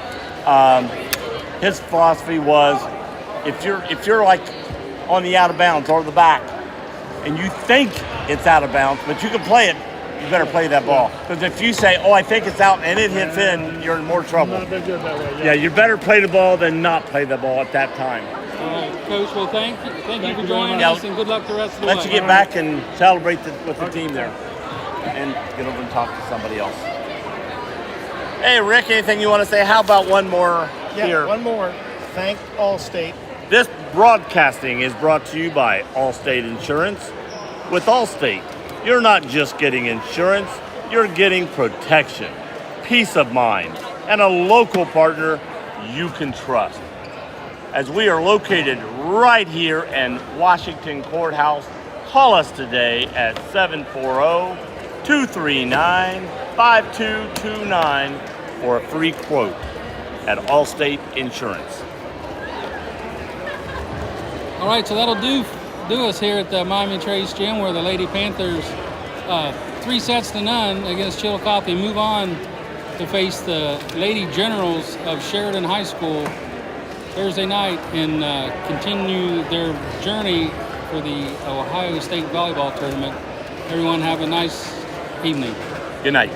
his philosophy was if you're like on the out of bounds or the back, and you think it's out of bounds, but you can play it, you better play that ball. Because if you say, I think it's out, and it hits in, you're in more trouble. Not that good that way, Yeah, you better play the ball than not play the ball at that time. All right, Coach. Well, thank you for joining Yeah. us, and good luck the rest of the Let way. you get back and celebrate with the team there. And get over and talk to somebody else. Hey, Rick, anything you want to say? How about one more here? One more. Thank Allstate. This broadcasting is brought to you by Allstate Insurance. With Allstate, you're not just getting insurance, you're getting protection, peace of mind, and a local partner you can trust. As we are located right here in Washington Courthouse, call us today at 740-239-5229 for a free quote at Allstate Insurance. All right, so that'll do us here at the Miami Trace Gym, where the Lady Panthers 3-0 against Chillicothe move on to face the Lady Generals of Sheridan High School Thursday night and continue their journey for the Ohio State Volleyball Tournament. Everyone have a nice evening. Good night.